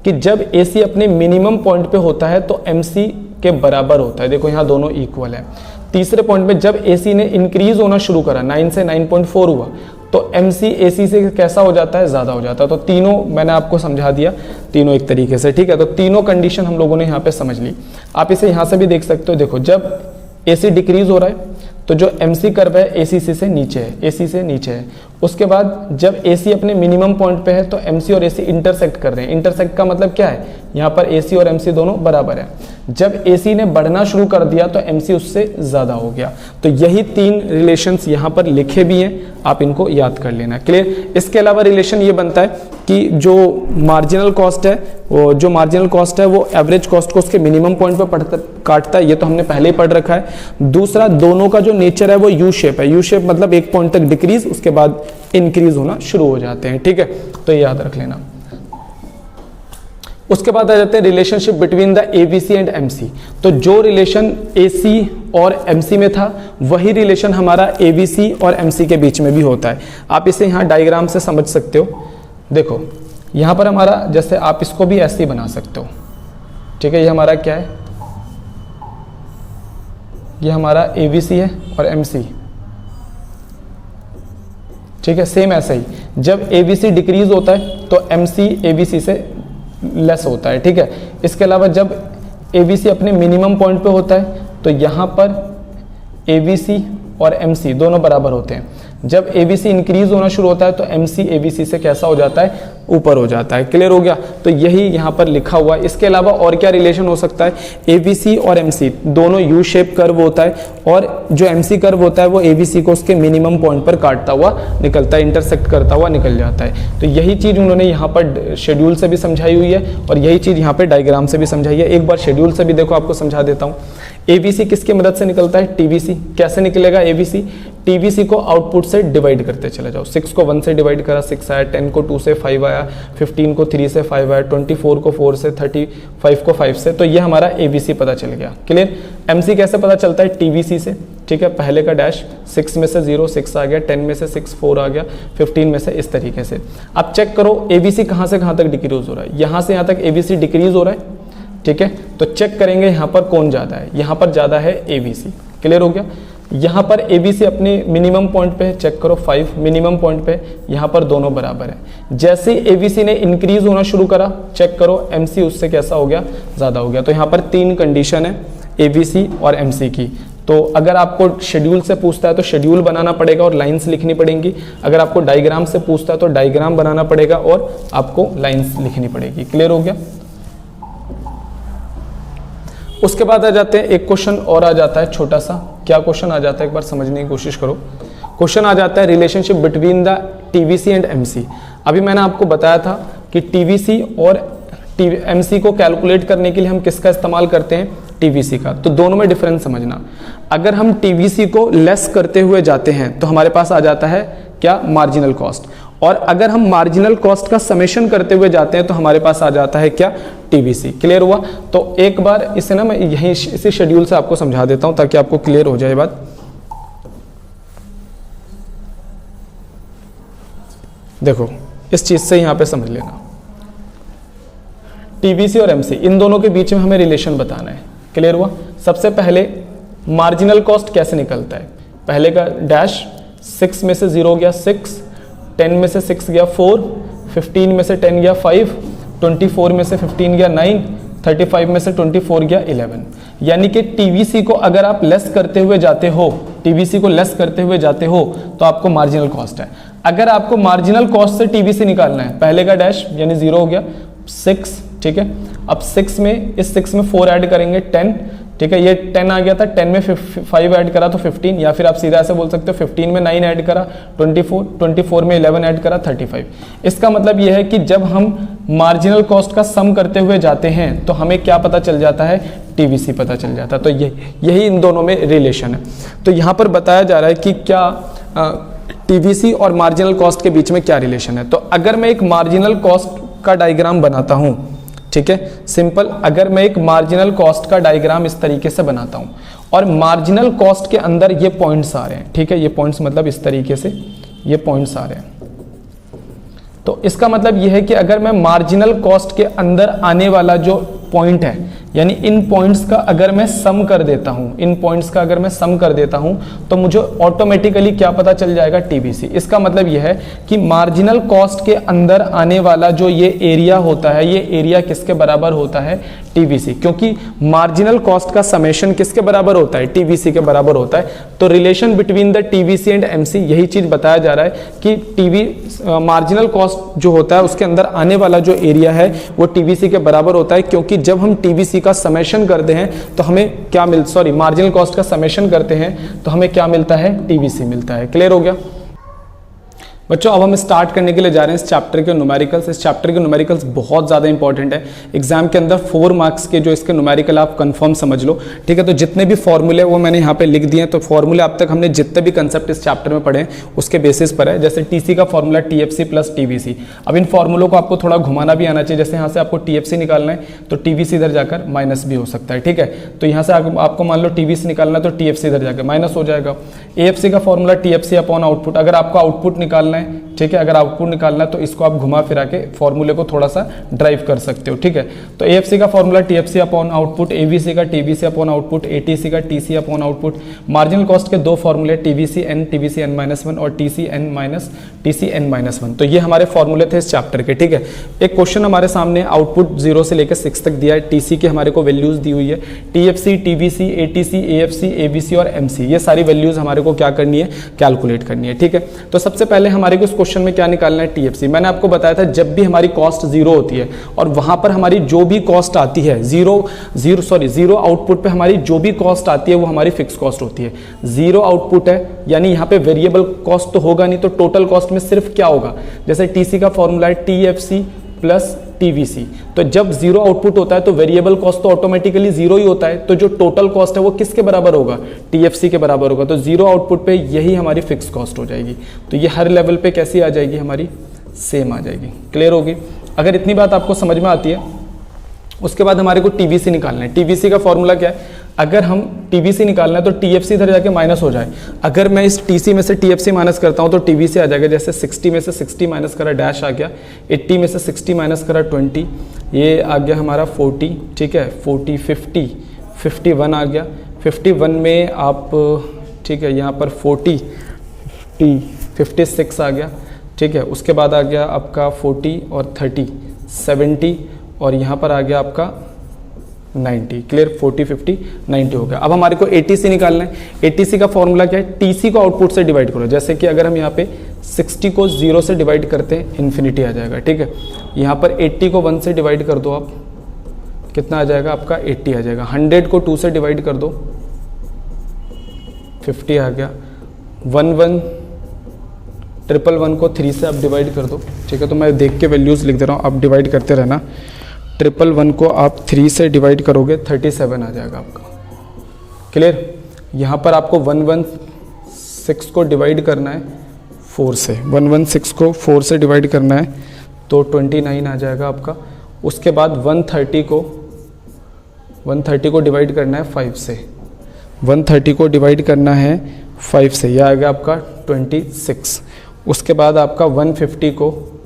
कि जब AC अपने मिनिमम पॉइंट पे होता है तो MC के बराबर होता है। देखो यहाँ दोनों इक्वल है। तीसरे पॉइंट में जब AC ने इंक्रीज होना शुरू करा, 9 से 9.4 हुआ, तो MC AC से कैसा हो जाता है? ज़्यादा हो जाता है। तो तीनों मैंने आपको समझा दिया, तीनों एक तरीके से। ठीक है, तो तीनों कंडीशन हम लोगों ने यहाँ पे समझ ली। आप इसे यहाँ से भी देख सकते हो। देखो, जब AC डिक्रीज हो रहा है तो जो MC कर्व है ACC से नीचे है, AC से नीचे है। उसके बाद जब AC अपने मिनिमम पॉइंट पे है तो MC और AC इंटरसेक्ट कर रहे हैं। इंटरसेक्ट का मतलब क्या है, यहाँ पर AC और MC दोनों बराबर है। जब AC ने बढ़ना शुरू कर दिया तो MC उससे ज़्यादा हो गया। तो यही 3 रिलेशंस यहाँ पर लिखे भी हैं, आप इनको याद कर लेना। क्लियर। इसके अलावा रिलेशन ये बनता है कि जो मार्जिनल कॉस्ट है वो एवरेज कॉस्ट को उसके मिनिमम पॉइंट पर काटता है, ये तो हमने पहले ही पढ़ रखा है। दूसरा, दोनों का जो नेचर है वो यू शेप है। यू शेप मतलब एक पॉइंट तक डिक्रीज, उसके बाद इंक्रीज होना शुरू हो जाते हैं। ठीक है, तो ये याद रख लेना। उसके बाद आ जाते हैं relationship between the ABC and MC। तो जो रिलेशन AC और MC में था वही रिलेशन हमारा ABC और MC के बीच में भी होता है। आप इसे यहाँ डायग्राम से समझ सकते हो। देखो यहाँ पर हमारा, जैसे आप इसको भी ऐसे ही बना सकते हो। ठीक है, ये हमारा क्या है, ये हमारा ABC है और MC। ठीक है, सेम ऐसा ही जब ABC डिक्रीज होता है तो MC ABC से लेस होता है। ठीक है, इसके अलावा जब ABC अपने मिनिमम पॉइंट पे होता है तो यहाँ पर ABC और MC दोनों बराबर होते हैं। जब ABC इंक्रीज होना शुरू होता है तो MC ABC से कैसा हो जाता है, ऊपर हो जाता है। क्लियर हो गया, तो यही यहाँ पर लिखा हुआ है। इसके अलावा और क्या रिलेशन हो सकता है, ABC और MC दोनों यू शेप कर्व होता है और जो MC कर्व होता है वो ABC को उसके मिनिमम पॉइंट पर काटता हुआ निकलता है, इंटरसेक्ट करता हुआ निकल जाता है। तो यही चीज़ उन्होंने यहाँ पर शेड्यूल से भी समझाई हुई है और यही चीज़ यहाँ पर डायग्राम से भी समझाई है। एक बार शेड्यूल से भी देखो, आपको समझा देता हूँ। ABC किसकी मदद से निकलता है, TBC। कैसे निकलेगा ABC, TBC को आउटपुट से डिवाइड करते चले जाओ। 6 को 1 से डिवाइड करा 6 आया, 10 को 2 से 5 आया, 15 को 3 से 5 आया, 24 को 4 से, 35 को 5 से। तो ये हमारा ABC पता चल गया। क्लियर। MC कैसे पता चलता है, TBC से। ठीक है, पहले का डैश 6 में से 0 6 आ गया, 10 में से 6 4 आ गया, 15 में से इस तरीके से। अब चेक करो ABC कहाँ से कहाँ तक डिक्रीज हो रहा है, यहाँ से यहाँ तक ABC डिक्रीज हो रहा है। ठीक है, तो चेक करेंगे यहाँ पर कौन ज़्यादा है, यहाँ पर ज़्यादा है ABC। क्लियर हो गया। यहाँ पर ABC अपने मिनिमम पॉइंट पे है, चेक करो 5 मिनिमम पॉइंट पे, यहाँ पर दोनों बराबर है। जैसे ABC ने इंक्रीज होना शुरू करा, चेक करो MC उससे कैसा हो गया, ज़्यादा हो गया। तो यहाँ पर 3 कंडीशन है ABC और MC की। तो अगर आपको शेड्यूल से पूछता है तो शेड्यूल बनाना पड़ेगा और लाइंस लिखनी पड़ेंगी। अगर आपको डायग्राम से पूछता है तो डायग्राम बनाना पड़ेगा और आपको लाइंस लिखनी पड़ेगी। क्लियर हो गया। उसके बाद आ जाते हैं, एक क्वेश्चन और आ जाता है छोटा सा। क्या क्वेश्चन आ जाता है, एक बार समझने की कोशिश करो। क्वेश्चन आ जाता है relationship between the TBC and MC। अभी मैंने आपको बताया था कि TBC और MC को कैलकुलेट करने के लिए हम किसका इस्तेमाल करते हैं, TBC का। तो दोनों में डिफरेंस समझना। अगर हम TBC को लेस करते हुए जाते हैं तो हमारे पास आ जाता है क्या, मार्जिनल कॉस्ट। और अगर हम मार्जिनल कॉस्ट का समेशन करते हुए जाते हैं तो हमारे पास आ जाता है क्या, TBC। क्लियर हुआ। तो एक बार इसे ना मैं यहीं इसी शेड्यूल से आपको समझा देता हूं ताकि आपको क्लियर हो जाए बात। देखो इस चीज से यहां पे समझ लेना, TBC और MC इन दोनों के बीच में हमें रिलेशन बताना है। क्लियर हुआ। सबसे पहले मार्जिनल कॉस्ट कैसे निकलता है, पहले का डैश 6 में से 0 गया 6, 10 में से 6 गया 4, 15 में से 10 गया 5, 24 में से 15 गया 9, 35 में से 24 गया 11। यानी कि TBC को अगर आप लेस करते हुए जाते हो, TBC को लेस करते हुए जाते हो तो आपको मार्जिनल कॉस्ट है। अगर आपको मार्जिनल कॉस्ट से TBC निकालना है, पहले का डैश यानी 0 हो गया 6। ठीक है, अब 6 में, इस 6 में 4 ऐड करेंगे 10। ठीक है, ये 10 आ गया था, 10 में 5 ऐड करा तो 15, या फिर आप सीधा ऐसे बोल सकते हो 15 में 9 ऐड करा 24, 24 में 11 ऐड करा 35। इसका मतलब यह है कि जब हम मार्जिनल कॉस्ट का सम करते हुए जाते हैं तो हमें क्या पता चल जाता है, TBC पता चल जाता है। तो यही इन दोनों में रिलेशन है। तो यहाँ पर बताया जा रहा है कि क्या TBC और मार्जिनल कॉस्ट के बीच में क्या रिलेशन है। तो अगर मैं एक मार्जिनल कॉस्ट का डायग्राम बनाता हूँ, ठीक है, सिंपल, अगर मैं एक मार्जिनल कॉस्ट का डायग्राम इस तरीके से बनाता हूं और मार्जिनल कॉस्ट के अंदर ये पॉइंट्स आ रहे हैं। ठीक है, ये पॉइंट्स मतलब इस तरीके से ये पॉइंट्स आ रहे हैं। तो इसका मतलब ये है कि अगर मैं मार्जिनल कॉस्ट के अंदर आने वाला जो पॉइंट है यानी इन पॉइंट्स का अगर मैं सम कर देता हूं, इन पॉइंट्स का अगर मैं सम कर देता हूं तो मुझे ऑटोमेटिकली क्या पता चल जाएगा, टीबीसी। इसका मतलब यह है कि मार्जिनल कॉस्ट के अंदर आने वाला जो ये एरिया होता है, ये एरिया किसके बराबर होता है, टीबीसी। क्योंकि मार्जिनल कॉस्ट का समेशन किसके बराबर होता है, टीबीसी के बराबर होता है। तो relation between the TBC and MC, यही चीज बताया जा रहा है कि टीबी मार्जिनल कॉस्ट जो होता है उसके अंदर आने वाला जो एरिया है वो टीबीसी के बराबर होता है। क्योंकि जब हम टीबीसी का समेशन करते हैं तो हमें क्या मार्जिनल कॉस्ट का समेशन करते हैं तो हमें क्या मिलता है, टीबीसी मिलता है। क्लियर हो गया बच्चों? अब हम स्टार्ट करने के लिए जा रहे हैं इस चैप्टर के न्यूमेरिकल्स। इस चैप्टर के न्यूमेरिकल्स बहुत ज़्यादा इंपॉर्टेंट है। एग्जाम के अंदर 4 मार्क्स के जो इसके न्यूमेरिकल आप कंफर्म समझ लो, ठीक है। तो जितने भी फॉर्मूले वो मैंने यहाँ पे लिख दिए हैं। तो फॉर्मूले अब तक हमने जितने भी कंसेप्ट इस चैप्टर में पढ़े हैं उसके बेसिस पर है। जैसे टीसी का फॉर्मूला टीएफसी प्लस टीवीसी। अब इन फॉर्मूलों को आपको थोड़ा घुमाना भी आना चाहिए। जैसे यहाँ से आपको टीएफसी निकालना है तो टीवीसी इधर जाकर माइनस भी हो सकता है, ठीक है। तो यहाँ से आपको मान लो टीवीसी निकालना है तो टीएफसी इधर जाकर माइनस हो जाएगा। एएफसी का फॉर्मूला टीएफसी अपॉन आउटपुट। अगर आपको आउटपुट निकालना है, ठीक है, अगर आउटपुट निकालना है तो इसको आप घुमा फिरा के फॉर्मूले को थोड़ा सा ड्राइव कर सकते हो, ठीक है। तो एएफसी का formula TFC upon output, AVC का टीवीसी अपॉन आउटपुट, एटीसी का TC upon output. Marginal cost के 2 फॉर्मूले टीवीसी एन -1 और टीसी एन -1। तो ये हमारे फॉर्मूले थे इस चैप्टर के, ठीक है। एक क्वेश्चन हमारे सामने आउटपुट 0 से लेकर 6 तक दिया है। टीसी के हमारे को वैल्यूज दी हुई है, TFC, TVC, ATC, AFC, ABC और एमसी। ये सारी वैल्यूज हमारे को क्या करनी है, कैलकुलेट करनी है, ठीक है। तो सबसे पहले हमारे को इस क्वेश्चन में क्या निकालना है, टीएफसी। मैंने आपको बताया था जब भी हमारी कॉस्ट 0 होती है और वहां पर हमारी जो भी कॉस्ट आती है, जीरो आउटपुट पे हमारी जो भी कॉस्ट आती है वो हमारी फिक्स कॉस्ट होती है। 0 आउटपुट है यानी यहाँ पे वेरिएबल कॉस्ट तो होगा नहीं, तो टोटल कॉस्ट में सिर्फ क्या होगा, जैसे टीसी का फॉर्मूला है टीएफसी प्लस टीवीसी। तो जब 0 आउटपुट होता है तो वेरिएबल कॉस्ट तो ऑटोमेटिकली 0 ही होता है। तो जो टोटल कॉस्ट है वो किसके बराबर होगा, टीएफसी के बराबर होगा। तो 0 आउटपुट पे यही हमारी फिक्स कॉस्ट हो जाएगी। तो ये हर लेवल पे कैसी आ जाएगी, हमारी सेम आ जाएगी। क्लियर होगी? अगर इतनी बात आपको समझ में आती है, उसके बाद हमारे को टीवीसी निकालना है। टीवीसी का फॉर्मूला क्या है, अगर हम टीवीसी निकालना है तो टीएफसी इधर जाके माइनस हो जाए। अगर मैं इस टीसी में से टीएफसी माइनस करता हूं तो टीवीसी आ जाएगा। जैसे 60 में से 60 माइनस करा डैश आ गया, 80 में से 60 माइनस करा 20, ये आ गया हमारा 40, ठीक है, 40, 50, 51 आ गया। 51 में आप, ठीक है, यहाँ पर 40, 56 आ गया, ठीक है। उसके बाद आ गया आपका 40 और 30, 70 और यहाँ पर आ गया आपका 90। क्लियर? 40, 50, 90 हो गया। अब हमारे को एटीसी निकालना है। एटीसी का फॉर्मूला क्या है, टीसी को आउटपुट से डिवाइड करो। जैसे कि अगर हम यहाँ पे 60 को 0 से डिवाइड करते हैं, इन्फिनिटी आ जाएगा, ठीक है। यहाँ पर 80 को 1 से डिवाइड कर दो आप, कितना आ जाएगा आपका, 80 आ जाएगा। 100 को 2 से डिवाइड कर दो, 50 आ गया। 111 को 3 से आप डिवाइड कर दो, ठीक है। तो मैं देख के वैल्यूज़ लिख दे रहा हूँ, आप डिवाइड करते रहना। 111 को आप 3 से डिवाइड करोगे, 37 आ जाएगा आपका। क्लियर? यहाँ पर आपको 116 को डिवाइड करना है 4 से, 116 को 4 से डिवाइड करना है तो 29 आ जाएगा आपका। उसके बाद 130 को डिवाइड करना है 5 से, 130 को डिवाइड करना है 5 से, यह आ गया आपका 26। उसके बाद आपका 150 को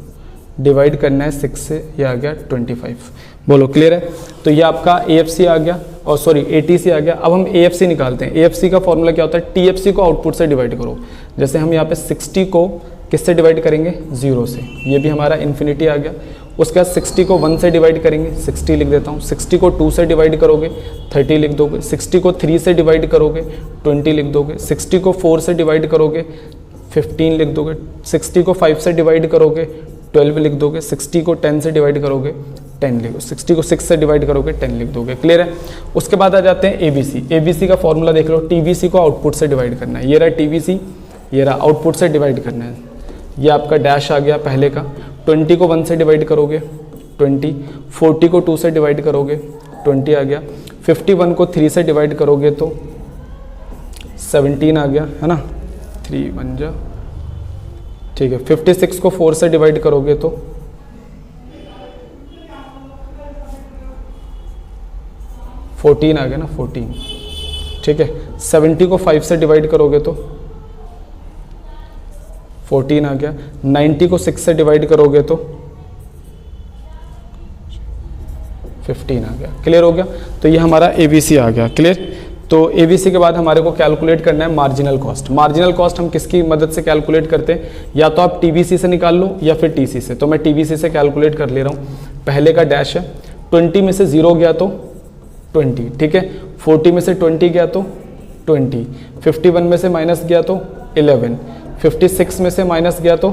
डिवाइड करना है 6 से, यह आ गया 25। बोलो क्लियर है? तो ये आपका एएफसी आ गया और सॉरी एटीसी आ गया। अब हम एएफसी निकालते हैं। एएफसी का फॉर्मूला क्या होता है, टीएफसी को आउटपुट से डिवाइड करो। जैसे हम यहाँ पे 60 को किससे डिवाइड करेंगे, 0 से, ये भी हमारा इन्फिनिटी आ गया। उसके बाद 60 को 1 से डिवाइड करेंगे, 60 लिख देता हूँ। 60 को 2 से डिवाइड करोगे, 30 लिख दोगे। 60 को 3 से डिवाइड करोगे, 20 लिख दोगे। 60 को 4 से डिवाइड करोगे, 15 लिख दोगे। 60 को 5 से डिवाइड करोगे, 12 लिख दोगे। 60 को 10 से डिवाइड करोगे, 10 लिखो। 60 को 6 से डिवाइड करोगे, 10 लिख दोगे। क्लियर है? उसके बाद आ जाते हैं एबीसी। एबीसी का फॉर्मूला देख लो, टीवीसी को आउटपुट से डिवाइड करना है। ये रहा टीवीसी, ये रहा आउटपुट से डिवाइड करना है। ये आपका डैश आ गया पहले का। 20 को 1 से डिवाइड करोगे, 20। 40 को 2 से डिवाइड करोगे, 20 आ गया। 51 को 3 से डिवाइड करोगे तो 17 आ गया, है ना, 3 1 जा, ठीक है। 56 को 4 से डिवाइड करोगे तो 14 आ गया ना, 14, ठीक है। 70 को 5 से डिवाइड करोगे तो 14 आ गया। 90 को 6 से डिवाइड करोगे तो 15 आ गया। क्लियर हो गया? तो ये हमारा ABC आ गया। क्लियर? तो ABC के बाद हमारे को कैलकुलेट करना है मार्जिनल कॉस्ट। मार्जिनल कॉस्ट हम किसकी मदद से कैलकुलेट करते हैं? या तो आप TBC से निकाल लो या फिर TC से। तो मैं TBC से कैलकुलेट कर ले रहा हूँ। पहले का डैश है, 20 में से 0 गया तो 20, ठीक है। 40 में से 20 गया तो 20, 51 में से माइनस गया तो 11, 56 में से माइनस गया तो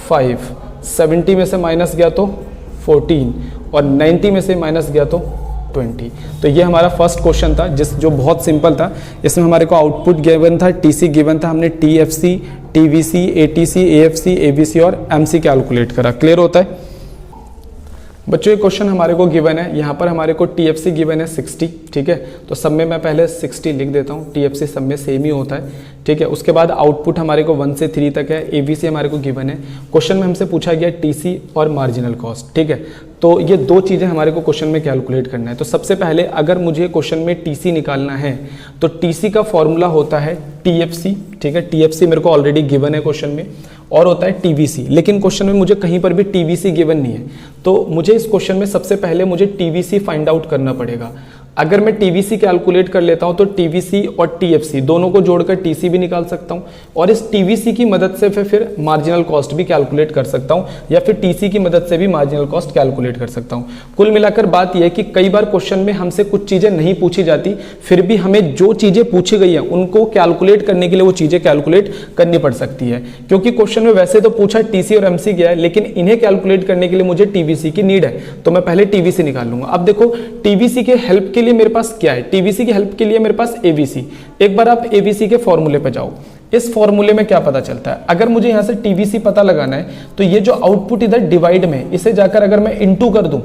5, 70 में से माइनस गया तो 14 और 90 में से माइनस गया तो 20। तो ये हमारा फर्स्ट क्वेश्चन था जो बहुत सिंपल था। इसमें हमारे को आउटपुट गिवन था, TC गिवन था, हमने TFC, TVC, ATC, AFC, ABC और MC कैलकुलेट करा। क्लियर होता है बच्चों? ये क्वेश्चन हमारे को गिवन है, यहाँ पर हमारे को TFC गिवन है 60, ठीक है। तो सब में मैं पहले 60 लिख देता हूँ, TFC सब में सेम ही होता है, ठीक है। उसके बाद आउटपुट हमारे को 1 से 3 तक है, ABC हमारे को गिवन है। क्वेश्चन में हमसे पूछा गया TC और मार्जिनल कॉस्ट, ठीक है। तो ये दो चीज़ें हमारे को क्वेश्चन में कैलकुलेट करना है। तो सबसे पहले अगर मुझे क्वेश्चन में TC निकालना है तो TC का फॉर्मूला होता है TFC, ठीक है। TFC मेरे को ऑलरेडी गिवन है क्वेश्चन में, और होता है TVC, लेकिन क्वेश्चन में मुझे कहीं पर भी TVC गिवन नहीं है। तो मुझे इस क्वेश्चन में सबसे पहले मुझे TVC फाइंड आउट करना पड़ेगा। अगर मैं TVC कैलकुलेट कर लेता हूं तो TVC और TFC दोनों को जोड़कर TC भी निकाल सकता हूं, और इस TVC की मदद से फिर मार्जिनल कॉस्ट भी कैलकुलेट कर सकता हूं, या फिर TC की मदद से भी मार्जिनल कॉस्ट कैलकुलेट कर सकता हूं। कुल मिलाकर बात यह है कि कई बार क्वेश्चन में हमसे कुछ चीजें नहीं पूछी जाती, फिर भी हमें जो चीजें पूछी गई है उनको कैलकुलेट करने के लिए वो चीजें कैलकुलेट करनी पड़ सकती है, क्योंकि क्वेश्चन में वैसे तो पूछा TC और MC गया है, लेकिन इन्हें कैलकुलेट करने के लिए मुझे TVC की नीड है। तो मैं पहले TVC निकाल लूंगा। अब देखो TVC के हेल्प के लिए मेरे पास क्या है? TVC की हेल्प के लिए मेरे पास ABC। एक बार आप ABC के फॉर्मूले पे जाओ। इस फॉर्मूले में क्या पता चलता है? अगर मुझे यहां से TVC पता लगाना है तो ये जो आउटपुट इधर डिवाइड में, इसे जाकर अगर मैं इनटू कर दूं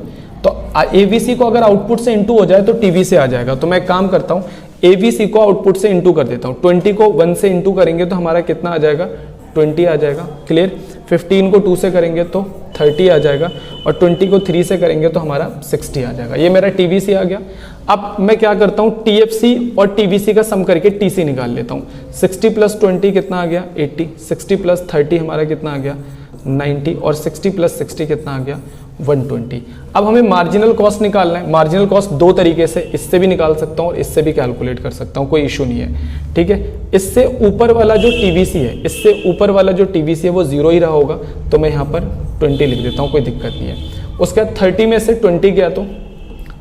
तो ABC को अगर आउटपुट से इनटू हो जाए तो TV से आ जाएगा। तो मैं एक काम करता हूं, ABC को आउटपुट से इनटू कर देता हूं। 20 को 1 से इनटू करेंगे तो हमारा कितना आ जाएगा? 20 आ जाएगा। क्लियर? 15 को 2 से करेंगे तो 30 आ जाएगा, और 20 को 3 से करेंगे तो हमारा 60 आ जाएगा। ये मेरा TVC आ गया। अब मैं क्या करता हूँ, TFC और TVC का सम करके TC निकाल लेता हूँ। 60 + 20 कितना आ गया? 80। 60 + 30 हमारा कितना आ गया? 90। और 60 + 60 कितना आ गया? 120। अब हमें मार्जिनल कॉस्ट निकालना है। मार्जिनल कॉस्ट दो तरीके से, इससे भी निकाल सकता हूँ और इससे भी कैलकुलेट कर सकता हूँ, कोई इशू नहीं है, ठीक है। इससे ऊपर वाला जो TVC है, इससे ऊपर वाला जो TVC है वो 0 ही रहा होगा, तो मैं यहाँ पर 20 लिख देता हूँ, कोई दिक्कत नहीं है। उसके बाद 30 में से 20 गया तो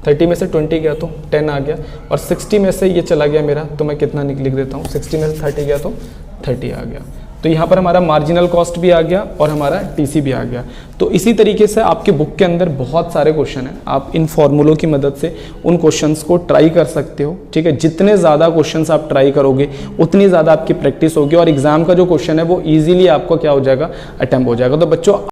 30 में से 20 गया तो 10 आ गया, और 60 में से ये चला गया मेरा, तो मैं कितना लिख देता हूँ, 60 में से 30 गया तो 30 आ गया। तो यहाँ पर हमारा मार्जिनल कॉस्ट भी आ गया और हमारा TC भी आ गया। तो इसी तरीके से आपके बुक के अंदर बहुत सारे क्वेश्चन हैं, आप इन फॉर्मूलों की मदद से उन क्वेश्चंस को ट्राई कर सकते हो, ठीक है। जितने ज़्यादा क्वेश्चंस आप ट्राई करोगे उतनी ज़्यादा आपकी प्रैक्टिस होगी, और एग्जाम का जो क्वेश्चन है वो ईजिली आपको क्या हो जाएगा? अटेम्प्ट हो जाएगा। तो बच्चों